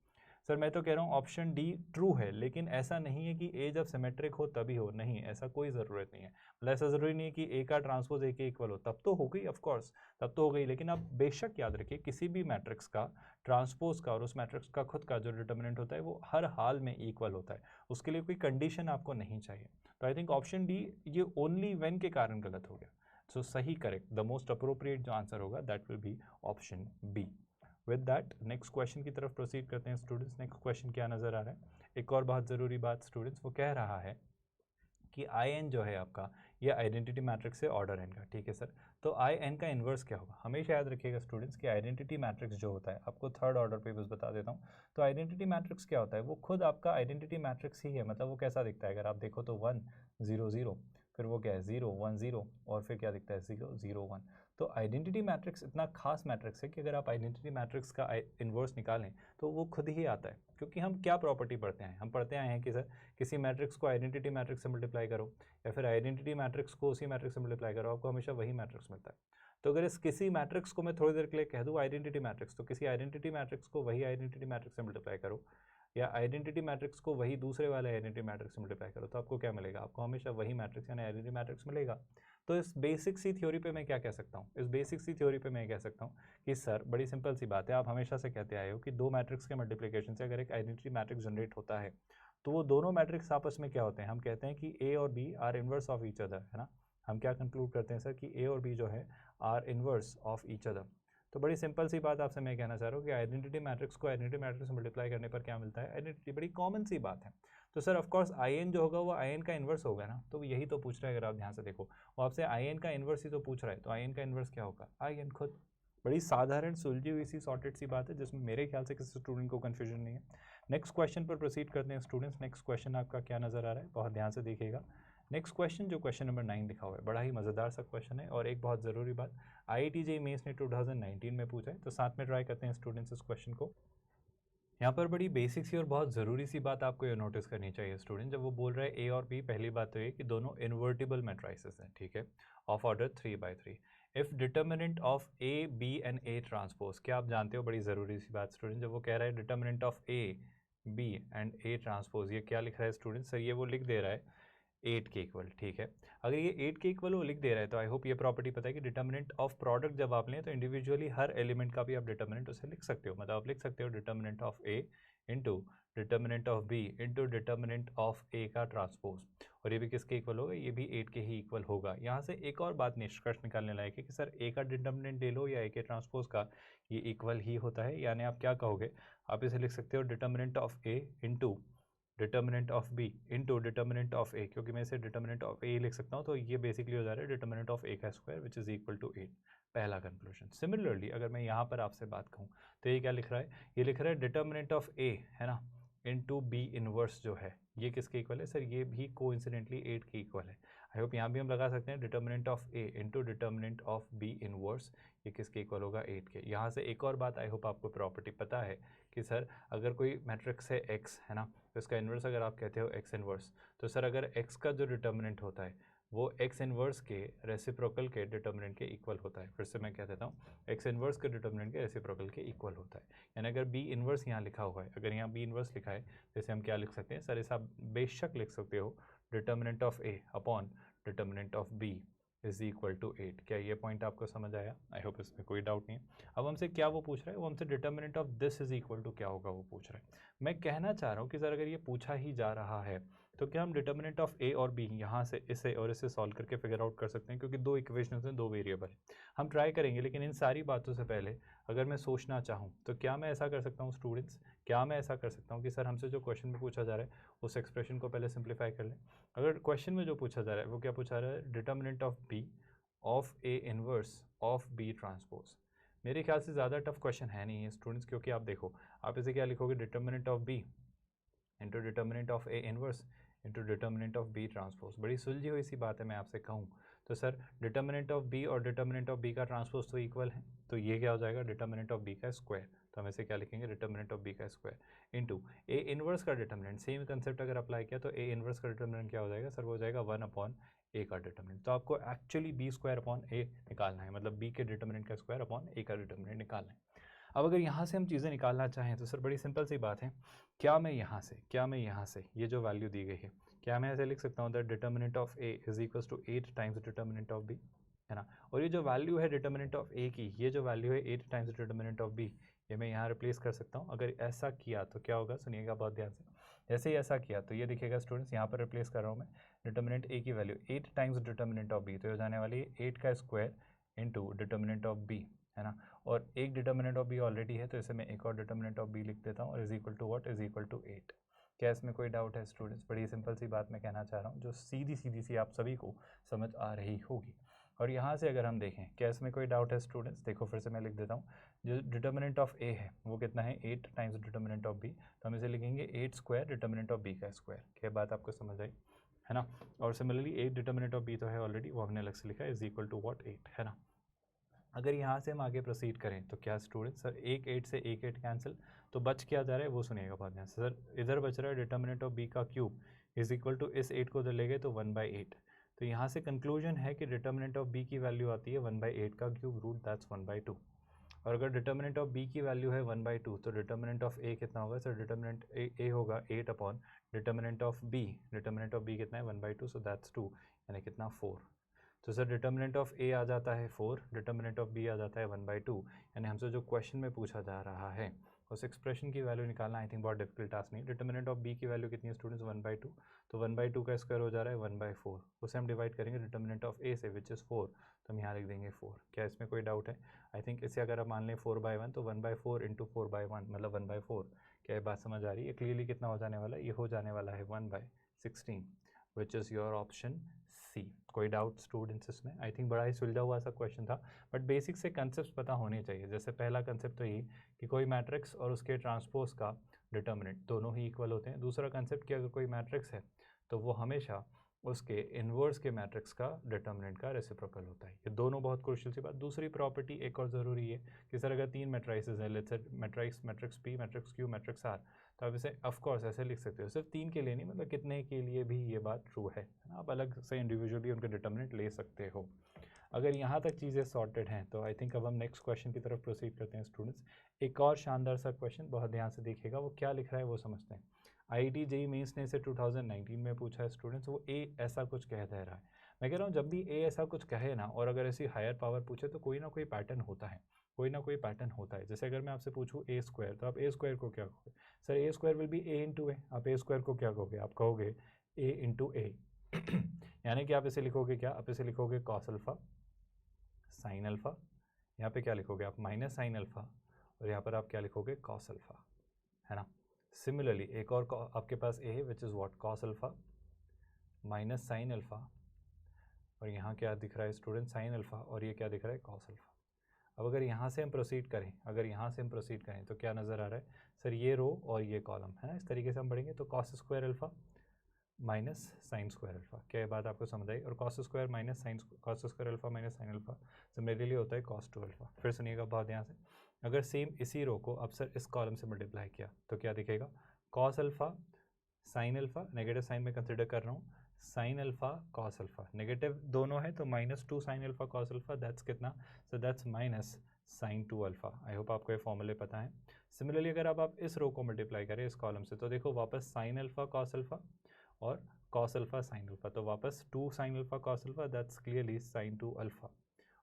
सर मैं तो कह रहा हूँ ऑप्शन डी ट्रू है, लेकिन ऐसा नहीं है कि ए जब सिमेट्रिक हो तभी हो, नहीं, ऐसा कोई ज़रूरत नहीं है। मतलब ऐसा ज़रूरी नहीं है कि ए का ट्रांसपोज ए के इक्वल हो, तब तो हो गई ऑफकोर्स, तब तो हो गई, लेकिन आप बेशक याद रखिए किसी भी मैट्रिक्स का ट्रांसपोज का और उस मैट्रिक्स का खुद का जो डिटर्मिनेंट होता है वो हर हाल में इक्वल होता है, उसके लिए कोई कंडीशन आपको नहीं चाहिए। तो आई थिंक ऑप्शन डी ये ओनली व्हेन के कारण गलत हो गया। सो सही करेक्ट, द मोस्ट अप्रोप्रिएट जो आंसर होगा that will be option B. With that next question की तरफ प्रोसीड करते हैं स्टूडेंट्स। नेक्स्ट क्वेश्चन क्या नज़र आ रहा है, एक और बहुत ज़रूरी बात स्टूडेंट्स, वो कह रहा है कि आई एन जो है आपका ये आइडेंटिटी मैट्रिक्स है ऑर्डर एन का, ठीक है सर। तो आई एन का इन्वर्स क्या होगा, हमेशा याद रखिएगा स्टूडेंट्स कि आइडेंटिटी मैट्रिक्स जो होता है, आपको थर्ड ऑर्डर पे बस बता देता हूँ। तो आइडेंटिटी मैट्रिक्स क्या होता है, वो खुद आपका आइडेंटिटी मैट्रिक्स ही है। मतलब वो कैसा दिखता है, अगर आप देखो तो 1 0 0, फिर वो क्या है 0 1 0, और फिर क्या दिखता है 0 0 1। तो आइडेंटिटी मैट्रिक्स इतना खास मैट्रिक्स है कि अगर आप आइडेंटिटी मैट्रिक्स का इन्वर्स निकालें तो वो खुद ही आता है। क्योंकि हम क्या प्रॉपर्टी पढ़ते हैं, हम पढ़ते आए हैं कि सर किसी मैट्रिक्स को आइडेंटिटी मैट्रिक्स से मल्टीप्लाई करो, या फिर आइडेंटिटी मैट्रिक्स को उसी मैट्रिक्स से मल्टीप्लाई करो, आपको हमेशा वही मैट्रिक्स मिलता है। तो अगर इस किसी मैट्रिक्स को मैं थोड़ी देर के लिए कह दूँ आइडेंटिटी मैट्रिक्स, तो किसी आइडेंटिटी मैट्रिक्स को वही आइडेंटिटी मैट्रिक्स से मल्टीप्लाई करो, या आइडेंटिटी मैट्रिक्स को वही दूसरे वाले आइडेंटिटी मैट्रिक्स से मल्टीप्लाई करो, तो आपको क्या मिलेगा, आपको हमेशा वही मैट्रिक्स यानी आइडेंटिटी मैट्रिक्स मिलेगा। तो इस बेसिक सी थ्योरी पे मैं क्या कह सकता हूँ, इस बेसिक सी थ्योरी पे मैं कह सकता हूँ कि सर बड़ी सिंपल सी बात है, आप हमेशा से कहते आए हो कि दो मैट्रिक्स के मल्टीप्लिकेशन से अगर एक आइडेंटिटी मैट्रिक्स जनरेट होता है तो वो दोनों मैट्रिक्स आपस में क्या होते हैं, हम कहते हैं कि ए और B are inverse of each other, है ना। हम क्या कंक्लूड करते हैं सर कि ए और बी जो है are inverse of each other. तो बड़ी सिंपल सी बात आपसे मैं कहना चाह रहा हूँ कि आइडेंटिटी मैट्रिक्स को आइडेंटिटी मैट्रिक्स से मल्टीप्लाई करने पर क्या मिलता है, आइडेंटिटी। बड़ी कॉमन सी बात है। तो सर ऑफकोर्स आई एन जो होगा वो आई एन का इन्वर्स होगा ना, तो यही तो पूछ रहा है, अगर आप ध्यान से देखो वो आपसे आई एन का इन्वर्स ही तो पूछ रहा है, तो आई एन का इन्वर्स क्या होगा, आई एन खुद। बड़ी साधारण सुलझी हुई सी सॉर्टेड सी बात है जिसमें मेरे ख्याल से किसी स्टूडेंट को कन्फ्यूजन नहीं है। नेक्स्ट क्वेश्चन पर प्रोसीड करते हैं स्टूडेंट्स। नेक्स्ट क्वेश्चन आपका क्या नज़र आ रहा है, बहुत ध्यान से देखिएगा। नेक्स्ट क्वेश्चन जो क्वेश्चन नंबर 9 लिखा हुआ है, बड़ा ही मज़ेदार सा क्वेश्चन है, और एक बहुत ज़रूरी बात IIT JEE मेंस ने 2019 में पूछा है, तो साथ में ट्राई करते हैं स्टूडेंट्स इस क्वेश्चन को। यहाँ पर बड़ी बेसिक सी और बहुत ज़रूरी सी बात आपको ये नोटिस करनी चाहिए स्टूडेंट, जब वो बोल रहा है ए और बी, पहली बात तो ये कि दोनों इन्वर्टिबल मैट्राइसेस हैं, ठीक है, of order 3/3। If determinant of A B and A transpose, क्या आप जानते हो, बड़ी ज़रूरी सी बात स्टूडेंट, जब वो कह रहा है determinant of A B and A transpose, ये क्या लिख रहा है स्टूडेंट, सर ये वो लिख दे रहा है 8 के इक्वल, ठीक है। अगर ये 8 के इक्वल वो लिख दे रहा है तो आई होप ये प्रॉपर्टी पता है कि डिटर्मिनेंट ऑफ प्रोडक्ट जब आप लें तो इंडिविजुअली हर एलिमेंट का भी आप डिटर्मिनेंट उसे लिख सकते हो। मतलब आप लिख सकते हो determinant of A into determinant of B into determinant of A का ट्रांसपोज, और ये भी किसके इक्वल होगा, ये भी 8 के ही इक्वल होगा। यहाँ से एक और बात निष्कर्ष निकालने लायक है कि सर ए का डिटर्मिनेंट ले लो या ए के ट्रांसपोज का, ये इक्वल ही होता है। यानी आप क्या कहोगे, आप इसे लिख सकते हो determinant of A into determinant of B into determinant of A, क्योंकि मैं इसे डिटर्मिनेंट ऑफ ए लिख सकता हूँ, तो ये बेसिकली हो जा रहा है डिटर्मिनेंट ऑफ ए का square which is equal to 8। पहला कंक्लूजन। सिमिलरली अगर मैं यहाँ पर आपसे बात कहूँ तो ये क्या लिख रहा है, ये लिख रहा है डिटर्मिनेंट ऑफ ए, है ना, इंटू बी इनवर्स जो है, ये किसके इक्वल है सर, ये भी कोइंसिडेंटली 8 के इक्वल है। आई होप यहाँ भी हम लगा सकते हैं determinant of A into determinant of B inverse, ये किसके इक्वल होगा 8 के। यहाँ से एक और बात, आई होप आपको प्रॉपर्टी पता है कि सर अगर कोई मैट्रिक्स है x, है ना, तो इसका इन्वर्स अगर आप कहते हो x इन्वर्स, तो सर अगर x का जो डिटर्मिनेंट होता है वो x इन्वर्स के रेसिप्रोकल के डिटर्मिनेंट के इक्वल होता है। फिर से मैं कह देता हूँ, x इन्वर्स के डिटर्मिनेंट के रेसिप्रोकल के इक्वल होता है। यानी अगर b इन्वर्स यहाँ लिखा हुआ है, अगर यहाँ b इन्वर्स लिखा है, जैसे हम क्या लिख सकते हैं सर, इसे आप बेशक लिख सकते हो determinant of a upon determinant of b is equal to 8। क्या ये पॉइंट आपको समझ आया, आई होप इसमें कोई डाउट नहीं है। अब हमसे क्या वो पूछ रहा है, वो हमसे determinant of this is equal to क्या होगा वो पूछ रहा है। मैं कहना चाह रहा हूँ कि सर अगर ये पूछा ही जा रहा है तो क्या हम डिटर्मिनेंट ऑफ ए और बी यहाँ से इसे और इसे सॉल्व करके फिगर आउट कर सकते हैं, क्योंकि दो इक्वेशंस हैं, दो वेरिएबल है, हम ट्राई करेंगे। लेकिन इन सारी बातों से पहले अगर मैं सोचना चाहूँ तो क्या मैं ऐसा कर सकता हूँ स्टूडेंट्स, क्या मैं ऐसा कर सकता हूँ कि सर हमसे जो क्वेश्चन में पूछा जा रहा है उस एक्सप्रेशन को पहले सिंप्लीफाई कर लें। अगर क्वेश्चन में जो पूछा जा रहा है वो क्या पूछा रहा है, determinant of B of A inverse of B transpose. मेरे ख्याल से ज़्यादा टफ क्वेश्चन है नहीं है स्टूडेंट्स, क्योंकि आप देखो आप इसे क्या लिखोगे, determinant of B into determinant of A inverse into determinant of B transpose. बड़ी सुलझी हुई सी बात है, मैं आपसे कहूँ तो सर डिटर्मिनेंट ऑफ बी और डिटर्मिनेंट ऑफ बी का ट्रांसपोज तो इक्वल है, तो ये क्या हो जाएगा डिटर्मिनेंट ऑफ बी का स्क्वायर। तो हम इसे क्या लिखेंगे डिटर्मिनेंट ऑफ बी का स्क्वायर इंटू ए इनवर्स का डिटर्मिनेंट। सेम कंसेप्ट अगर अप्लाई किया तो ए इनवर्स का डिटर्मिनेंट क्या हो जाएगा सर, वो हो जाएगा 1 अपॉन ए का डिटर्मिनेंट। तो आपको एक्चुअली बी स्क्वायर अपॉन ए निकालना है, मतलब बी के डिटर्मिनेंट का स्क्वायर अपॉन ए का डिटर्मिनेंट निकालना है। अब अगर यहाँ से हम चीज़ें निकालना चाहें तो सर बड़ी सिंपल सी बात है, क्या मैं यहाँ से ये जो वैल्यू दी गई है, क्या मैं ऐसे लिख सकता हूँ that determinant of A is equal to 8 times determinant of B, है ना। और ये जो वैल्यू है डिटर्मिनेंट ऑफ ए की, ये जो वैल्यू है 8 टाइम्स डिटर्मिनेंट ऑफ बी, ये मैं यहाँ रिप्लेस कर सकता हूँ। अगर ऐसा किया तो क्या होगा, सुनिएगा बहुत ध्यान से। जैसे ही ऐसा किया तो ये दिखेगा स्टूडेंट्स, यहाँ पर रिप्लेस कर रहा हूँ मैं डिटर्मिनेंट ए की value 8 times determinant of B, तो हो जाने वाली है 8 का square into determinant of B, है ना। और एक डिटर्मिनेंट ऑफ बी ऑलरेडी है, तो इसे मैं एक और डिटर्मिनेंट ऑफ बी लिख देता हूँ, और is equal to what, is equal to 8। क्या इसमें कोई डाउट है स्टूडेंट्स? बड़ी सिंपल सी बात मैं कहना चाह रहा हूँ, जो सीधी सी आप सभी को समझ आ रही होगी। और यहाँ से अगर हम देखें, क्या इसमें कोई डाउट है स्टूडेंट्स? देखो फिर से मैं लिख देता हूँ, जो डिटर्मिनेंट ऑफ ए है वो कितना है 8 टाइम्स डिटर्मिनेंट ऑफ बी, तो हम इसे लिखेंगे 8 स्क्वायर डिटर्मिनेंट ऑफ बी का स्क्वायर। क्या बात आपको समझ आई, है ना। और सिमिलरली 8 डिटर्मिनेंट ऑफ बी तो है ऑलरेडी, वो हमने अलग से लिखा है इज इक्वल टू व्हाट 8, है ना। अगर यहाँ से हम आगे प्रोसीड करें तो क्या स्टूडेंट सर, एक 8 से एक 8 कैंसिल, तो बच क्या जा रहा है वो सुनिएगा बहुत ध्यान से। सर इधर बच रहा है डिटर्मिनेंट ऑफ बी का क्यूब इज इक्वल टू इस 8 को उधर ले गए तो 1/8। तो यहाँ से कंक्लूजन है कि डिटर्मिनेंट ऑफ बी की वैल्यू आती है 1/8 का क्यूब रूट, दैट्स 1/2। और अगर डिटर्मिनेंट ऑफ बी की वैल्यू है 1/2 तो डिटर्मिनेंट ऑफ ए कितना होगा सर, डिटर्मिनेंट ए होगा 8 अपॉन डिटर्मिनेंट ऑफ बी कितना है 1/2, सो दैट्स 2, यानी कितना 4। तो सर डिटर्मिनेंट ऑफ ए आ जाता है 4, डिटर्मिनेंट ऑफ बी आ जाता है 1/2, यानी हमसे जो क्वेश्चन में पूछा जा रहा है उस एक्सप्रेशन की वैल्यू निकालना आई थिंक बहुत डिफिकल्ट टास्क नहीं। डिटर्मिनेंट ऑफ बी की वैल्यू कितनी है स्टूडेंट्स 1/2, तो 1/2 का स्क्वायर हो जा रहा है 1/4, उसे हम डिवाइड करेंगे डिटर्मिनेंट ऑफ ए से विच इज़ 4, तो हम यहाँ लिख देंगे 4। क्या इसमें कोई डाउट है? आई थिंक इसे अगर आप मान लें 4/1 तो 1/4 इंटू 4/1 मतलब 1/4। क्या ये बात समझ आ रही है? क्लियरली कितना हो जाने वाला है, ये हो जाने वाला है 1/16 which is your option C. कोई डाउट स्टूडेंट्स इसमें? आई थिंक बड़ा ही सुलझा हुआ सा क्वेश्चन था, बट बेसिक से कंसेप्ट पता होने चाहिए। जैसे पहला कंसेप्ट तो यही कि कोई मैट्रिक्स और उसके ट्रांसपोज का डिटर्मिनेंट दोनों ही इक्वल होते हैं। दूसरा कंसेप्ट कि अगर कोई मैट्रिक्स है तो वो हमेशा उसके इन्वर्स के मैट्रिक्स का डिटर्मिनेंट का रेसिप्रोकल होता है। ये दोनों बहुत क्रूशियल सी बात। दूसरी प्रॉपर्टी एक और ज़रूरी है कि सर अगर 3 मैट्राइसेस हैं, let's say matrix P, matrix Q, matrix R, तो आप इसे ऑफकोर्स ऐसे लिख सकते हो, सिर्फ 3 के लिए नहीं, मतलब कितने के लिए भी ये बात ट्रू है ना। आप अलग से इंडिविजुअली उनके डिटर्मिनेंट ले सकते हो। अगर यहाँ तक चीज़ें सॉर्टेड हैं तो आई थिंक अब हम नेक्स्ट क्वेश्चन की तरफ प्रोसीड करते हैं स्टूडेंट्स। एक और शानदार सा क्वेश्चन, बहुत ध्यान से देखिएगा, वो क्या लिख रहा है वो समझते हैं। IIT JEE मेंस ने इसे 2019 में पूछा है स्टूडेंट्स। वो ए ऐसा कुछ कह दे रहा है। मैं कह रहा हूँ जब भी ए ऐसा कुछ कहे ना, और अगर ऐसी हायर पावर पूछे तो कोई ना कोई पैटर्न होता है, कोई ना कोई पैटर्न होता है। जैसे अगर मैं आपसे पूछूँ ए स्क्वायर, तो आप ए स्क्वायर को क्या कहोगे? Sir A square will be A into A. आप ए स्क्वायर को क्या कहोगे? आप कहोगे ए इंटू ए। यानी कि आप इसे लिखोगे क्या? आप इसे लिखोगे कॉस अल्फा साइन अल्फा। यहाँ पे क्या लिखोगे आप? Minus sine alpha. और यहाँ पर आप क्या लिखोगे? कॉस अल्फा, है ना। सिमिलरली एक और आपके पास ए है which is what, cos alpha minus sine alpha, और यहाँ क्या दिख रहा है स्टूडेंट? साइन अल्फा, और ये क्या दिख रहा है? Cos alpha. अब अगर यहाँ से हम प्रोसीड करें, तो क्या नज़र आ रहा है सर? ये रो और ये कॉलम, है ना। इस तरीके से हम बढ़ेंगे तो cos square alpha minus sine square alpha. क्या ये बात आपको समझ आई? और cos square alpha minus sign alpha तो मेरे लिए होता है कॉस 2 अल्फा। फिर सुनिएगा बहुत ध्यान से, अगर सेम इसी रो को अब सर इस कॉलम से मल्टीप्लाई किया तो क्या दिखेगा? Cos alpha sine alpha, negative sine में कंसिडर कर रहा हूँ, sine alpha cos alpha, negative दोनों है तो -2 sine alpha cos alpha, that's कितना? So that's minus sine 2 alpha. I hope आपको ये फॉर्मूले पता है। सिमिलरली अगर आप इस रो को मल्टीप्लाई करें इस कॉलम से, तो देखो वापस साइन अल्फा कॉस अल्फा और कॉस अल्फा साइन अल्फा, तो वापस 2 sine alpha cos alpha, that's clearly sine 2 alpha.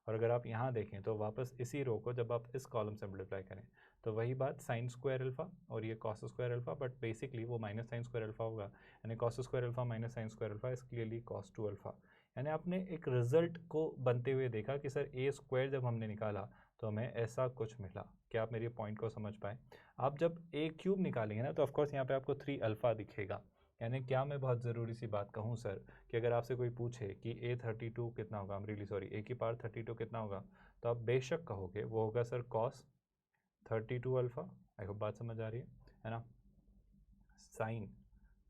और अगर आप यहाँ देखें तो वापस इसी रो को जब आप इस कॉलम से मल्टीप्लाई करें तो वही बात साइन स्क्वायर अल्फा और ये cos square alpha, but basically वो माइनस साइन स्क्वायर अल्फा होगा, यानी cos square alpha minus sine square alpha is clearly cos 2 alpha. यानी आपने एक रिजल्ट को बनते हुए देखा कि सर ए स्क्वायर जब हमने निकाला तो हमें ऐसा कुछ मिला। क्या आप मेरे पॉइंट को समझ पाए? आप जब ए क्यूब निकालेंगे ना तो ऑफकोर्स यहाँ पे आपको 3 अल्फा दिखेगा। यानी क्या मैं बहुत ज़रूरी सी बात कहूँ सर कि अगर आपसे कोई पूछे कि A32 कितना होगा, I'm really sorry, A की पावर 32 कितना होगा, तो आप बेशक कहोगे वो होगा sir cos 32 alpha. I hope बात समझ आ रही है ना। साइन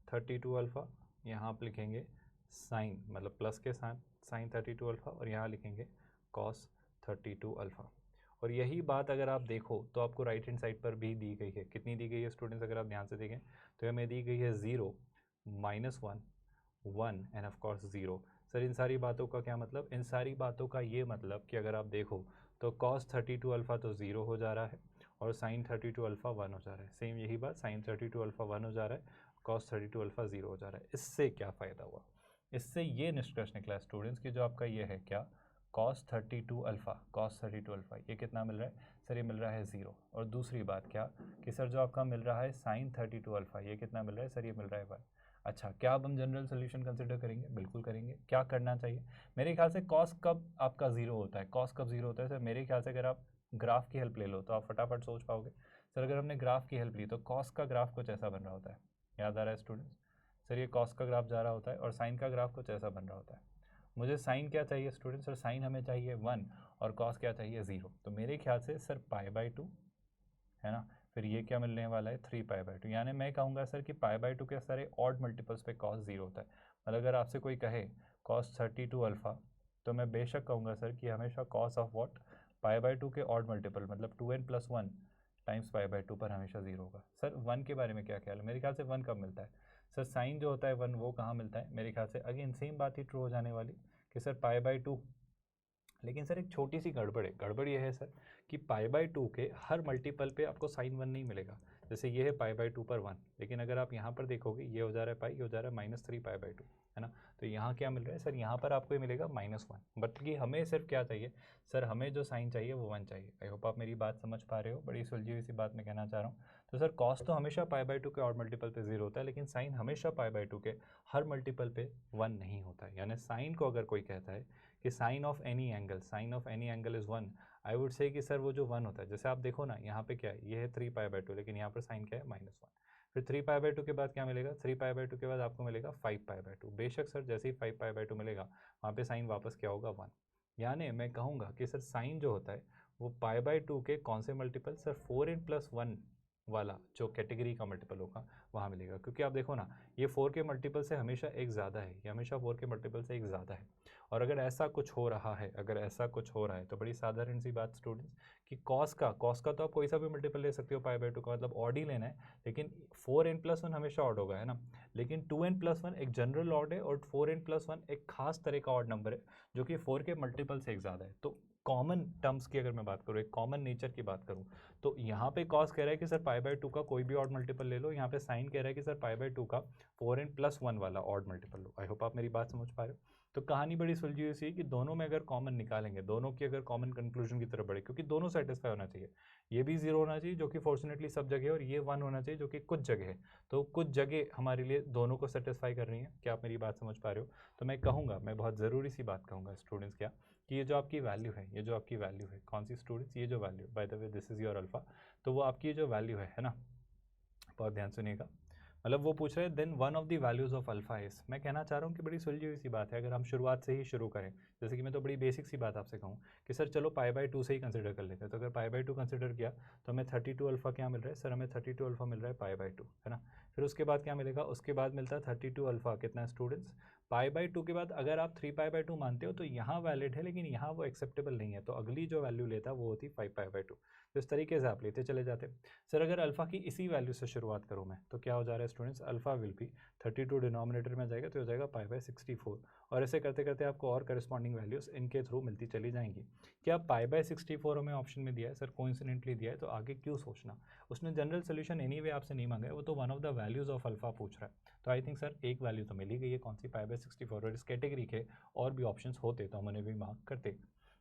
32 अल्फ़ा यहाँ आप लिखेंगे साइन, मतलब प्लस के साथ साइन 32 अल्फ़ा, और यहाँ लिखेंगे कॉस 32 अल्फ़ा। और यही बात अगर आप देखो तो आपको राइट हैंड साइड पर भी दी गई है। कितनी दी गई है स्टूडेंट्स, अगर आप ध्यान से देखें तो हमें दी गई है 0, -1, 1 एंड ऑफ कोर्स 0। सर इन सारी बातों का क्या मतलब, इन सारी बातों का ये मतलब कि अगर आप देखो तो कॉस 32 अल्फ़ा तो 0 हो जा रहा है और साइन 32 अल्फ़ा 1 हो जा रहा है। सेम यही बात, साइन 32 अल्फ़ा 1 हो जा रहा है, कॉस 32 अल्फ़ा 0 हो जा रहा है। इससे क्या फ़ायदा हुआ, इससे ये निष्कर्ष निकला स्टूडेंट्स कि जो आपका ये है क्या, कॉस 32 अल्फ़ा, कॉस 32 अल्फ़ा ये कितना मिल रहा है सर, ये मिल रहा है 0। और दूसरी बात क्या कि सर जो आपका मिल रहा है साइन 32 अल्फ़ा ये कितना मिल रहा है सर, ये मिल रहा है 1। अच्छा, क्या अब हम जनरल सोल्यूशन कंसिडर करेंगे, बिल्कुल करेंगे। क्या करना चाहिए, मेरे ख्याल से कॉस कब आपका 0 होता है, कॉस कब 0 होता है सर, मेरे ख्याल से अगर आप ग्राफ की हेल्प ले लो तो आप फटाफट सोच पाओगे। सर अगर हमने ग्राफ की हेल्प ली तो कॉस का ग्राफ कुछ ऐसा बन रहा होता है, याद आ रहा है स्टूडेंट्स, सर ये कॉस का ग्राफ जा रहा होता है और साइन का ग्राफ कुछ ऐसा बन रहा होता है। मुझे साइन क्या चाहिए स्टूडेंट्स, सर साइन हमें चाहिए 1 और कॉस क्या चाहिए 0। तो मेरे ख्याल से सर π/2 है ना, फिर ये क्या मिलने वाला है 3π/2। यानी मैं कहूँगा सर कि π/2 के सारे ऑड मल्टीपल्स पे कॉस 0 होता है। मतलब अगर आपसे कोई कहे कॉस 32 अल्फ़ा तो मैं बेशक कहूँगा सर कि हमेशा कॉस ऑफ वॉट π/2 के ऑड मल्टीपल मतलब 2n+1 टाइम्स π/2 पर हमेशा 0 होगा। सर 1 के बारे में क्या ख्याल है, मेरे ख्याल से 1 कब मिलता है सर, साइन जो होता है 1 वो कहाँ मिलता है, मेरे ख्याल से अगेन सेम बात ही ट्रू हो जाने वाली कि सर π/2। लेकिन सर एक छोटी सी गड़बड़ है, गड़बड़ ये है सर कि π/2 के हर मल्टीपल पे आपको साइन 1 नहीं मिलेगा। जैसे ये है π/2 पर 1, लेकिन अगर आप यहाँ पर देखोगे ये हो जा रहा है पाई, ये हो जा रहा है -3π/2 है ना। तो यहाँ क्या मिल रहा है सर, यहाँ पर आपको ये मिलेगा -1। बट कि हमें सिर्फ क्या चाहिए सर, हमें जो साइन चाहिए वो 1 चाहिए। आई होप आप मेरी बात समझ पा रहे हो, बड़ी सुलझी हुई सी बात मैं कहना चाह रहा हूँ। तो सर कॉस तो हमेशा π/2 के ऑड मल्टीपल पे 0 होता है, लेकिन साइन हमेशा π/2 के हर मल्टीपल पे 1 नहीं होता है। यानी साइन को अगर कोई कहता है कि sine of any angle is 1, I would say कि सर वो जो 1 होता है, जैसे आप देखो ना यहाँ पे क्या है, ये है 3π/2, लेकिन यहाँ पर साइन क्या है -1। फिर 3π/2 के बाद क्या मिलेगा, 3π/2 के बाद आपको मिलेगा 5π/2। बेशक सर जैसे ही 5π/2 मिलेगा वहाँ पे साइन वापस क्या होगा 1। यानी मैं कहूँगा कि सर साइन जो होता है वो π/2 के कौन से मल्टीपल सर, 4n+1 वाला जो कैटेगरी का मल्टीपल होगा वहाँ मिलेगा। क्योंकि आप देखो ना ये 4 के मल्टीपल से हमेशा एक ज़्यादा है, ये हमेशा 4 के मल्टीपल से एक ज़्यादा है। और अगर ऐसा कुछ हो रहा है, अगर ऐसा कुछ हो रहा है तो बड़ी साधारण सी बात स्टूडेंट्स कि कॉस का तो आप कोई सा भी मल्टीपल ले सकते हो, π/2 का मतलब ऑड ही लेना है, लेकिन 4n+1 हमेशा ऑड होगा है ना। लेकिन 2n+1 एक जनरल ऑड है और 4n+1 एक खास तरह का ऑड नंबर है जो कि 4 के मल्टीपल से एक ज़्यादा है। तो कॉमन टर्म्स की अगर मैं बात करूँ, एक कॉमन नेचर की बात करूँ, तो यहाँ पे कॉस कह रहा है कि सर π/2 का कोई भी ऑड मल्टीपल ले लो, यहाँ पे साइन कह रहा है कि सर π/2 का 4n+1 वाला ऑड मल्टीपल लो। आई होप आप मेरी बात समझ पा रहे हो। तो कहानी बड़ी सुलझी हुई सी कि दोनों में अगर कॉमन निकालेंगे, दोनों की अगर कॉमन कंक्लूजन की तरफ बढ़े, क्योंकि दोनों सेटिस्फाई होना चाहिए। ये भी 0 होना चाहिए जो कि फॉर्चुनेटली सब जगह है, और ये 1 होना चाहिए जो कि कुछ जगह है। तो कुछ जगह हमारे लिए दोनों को सेटिस्फाई कर रही है। क्या आप मेरी बात समझ पा रहे हो। तो मैं कहूँगा, मैं बहुत ज़रूरी सी बात कहूँगा स्टूडेंट्स, क्या कि ये जो आपकी वैल्यू है, ये जो आपकी वैल्यू है कौन सी स्टूडेंट्स, ये जो value, by the way this is your alpha, तो वो आपकी जो वैल्यू है ना, बहुत ध्यान सुनिएगा। मतलब वो पूछ रहे हैं then one of the values of alpha is, मैं कहना चाह रहा हूँ कि बड़ी सुलझी हुई सी बात है। अगर हम शुरुआत से ही शुरू करें, जैसे कि मैं तो बड़ी बेसिक सी बात आपसे कहूँ कि सर चलो π/2 से ही कंसिडर कर लेते हैं। तो अगर π/2 कंसिडर किया तो हमें 32 अल्फा क्या मिल रहा है सर, हमें 32 अल्फा मिल रहा है π/2 है ना। फिर उसके बाद क्या मिलेगा, उसके बाद मिलता है 32 अल्फा कितना स्टूडेंट्स π/2 के बाद अगर आप 3π/2 मानते हो तो यहाँ वैलिड है, लेकिन यहाँ वो एक्सेप्टेबल नहीं है, तो अगली जो वैल्यू लेता है वो होती 5π/2। तो इस तरीके से आप लेते चले जाते। सर अगर अल्फ़ा की इसी वैल्यू से शुरुआत करूँ मैं तो क्या हो जा रहा है स्टूडेंट्स, अल्फ़ा विल भी 32 डिनोमिनेटर में जाएगा तो हो जाएगा π/64, और ऐसे करते करते आपको और करस्पॉन्डिंग वैल्यूज़ इनके थ्रू मिलती चली जाएंगी। क्या π/64 हमें ऑप्शन में दिया है सर, कोइंसिडेंटली दिया है, तो आगे क्यों सोचना, उसने जनरल सोल्यूशन एनीवे आपसे नहीं मांगा है, वो तो one of the values of alpha पूछ रहा है। तो आई थिंक सर एक वैल्यू तो मिल ही गई है, कौन सी π/64, और इस कैटेगरी के और भी ऑप्शंस होते तो हम उन्हें भी मार्क करते।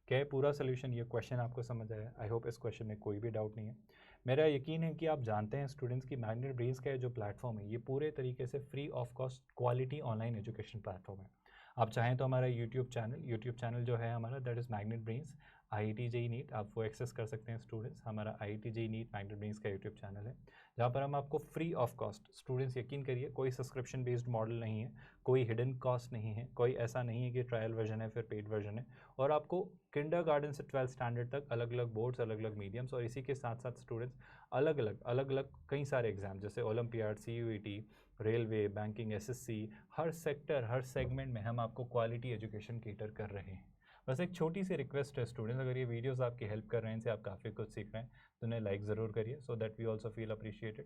क्या है पूरा सोल्यूशन, ये क्वेश्चन आपको समझ आया। आई होप इस क्वेश्चन में कोई भी डाउट नहीं है। मेरा यकीन है कि आप जानते हैं स्टूडेंट्स की मैग्नेट ब्रेन्स का जो प्लेटफॉर्म है ये पूरे तरीके से free of cost quality online education platform है। आप चाहें तो हमारा यूट्यूब चैनल जो है हमारा, that is magnet brains IIT JEE NEET, आप वो एक्सेस कर सकते हैं स्टूडेंट्स। हमारा IIT JEE NEET magnet brains का यूट्यूब चैनल है जहाँ पर हम आपको फ्री ऑफ कॉस्ट, स्टूडेंट्स यकीन करिए कोई सब्सक्रिप्शन बेस्ड मॉडल नहीं है, कोई हिडन कॉस्ट नहीं है, कोई ऐसा नहीं है कि ट्रायल वर्जन है फिर पेड वर्जन है, और आपको किंडरगार्टन से 12th स्टैंडर्ड तक अलग अलग बोर्ड्स, अलग अलग मीडियम्स, और इसी के साथ साथ स्टूडेंट्स अलग अलग कई सारे एग्जाम जैसे olympiad, CUET, railway, banking, SSC, हर सेक्टर, हर सेगमेंट में हम आपको क्वालिटी एजुकेशन केटर कर रहे हैं। बस एक छोटी सी रिक्वेस्ट है स्टूडेंट्स, अगर ये वीडियोस आपकी हेल्प कर रहे हैं, इनसे आप काफ़ी कुछ सीख रहे हैं, तो उन्हें लाइक ज़रूर करिए so that we also feel appreciated.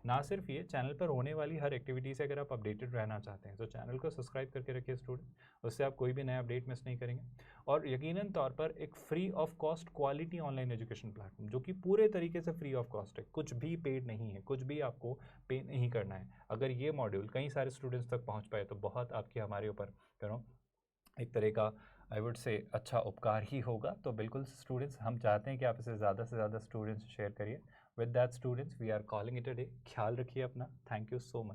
ना सिर्फ ये, चैनल पर होने वाली हर एक्टिविटी से अगर आप अपडेटेड रहना चाहते हैं तो चैनल को सब्सक्राइब करके रखिए स्टूडेंट, उससे आप कोई भी नया अपडेट मिस नहीं करेंगे। और यकीनन तौर पर एक free of cost quality online education platform जो कि पूरे तरीके से फ्री ऑफ कॉस्ट है, कुछ भी पेड नहीं है, कुछ भी आपको पे नहीं करना है। अगर ये मॉड्यूल कई सारे स्टूडेंट्स तक पहुंच पाए तो बहुत आपके हमारे ऊपर एक तरह का आई वुड से अच्छा उपकार ही होगा। तो बिल्कुल स्टूडेंट्स, हम चाहते हैं कि आप इसे ज़्यादा से ज़्यादा स्टूडेंट्स शेयर करिए। With that students, we are calling it a day. ख्याल रखिए अपना। Thank you so much.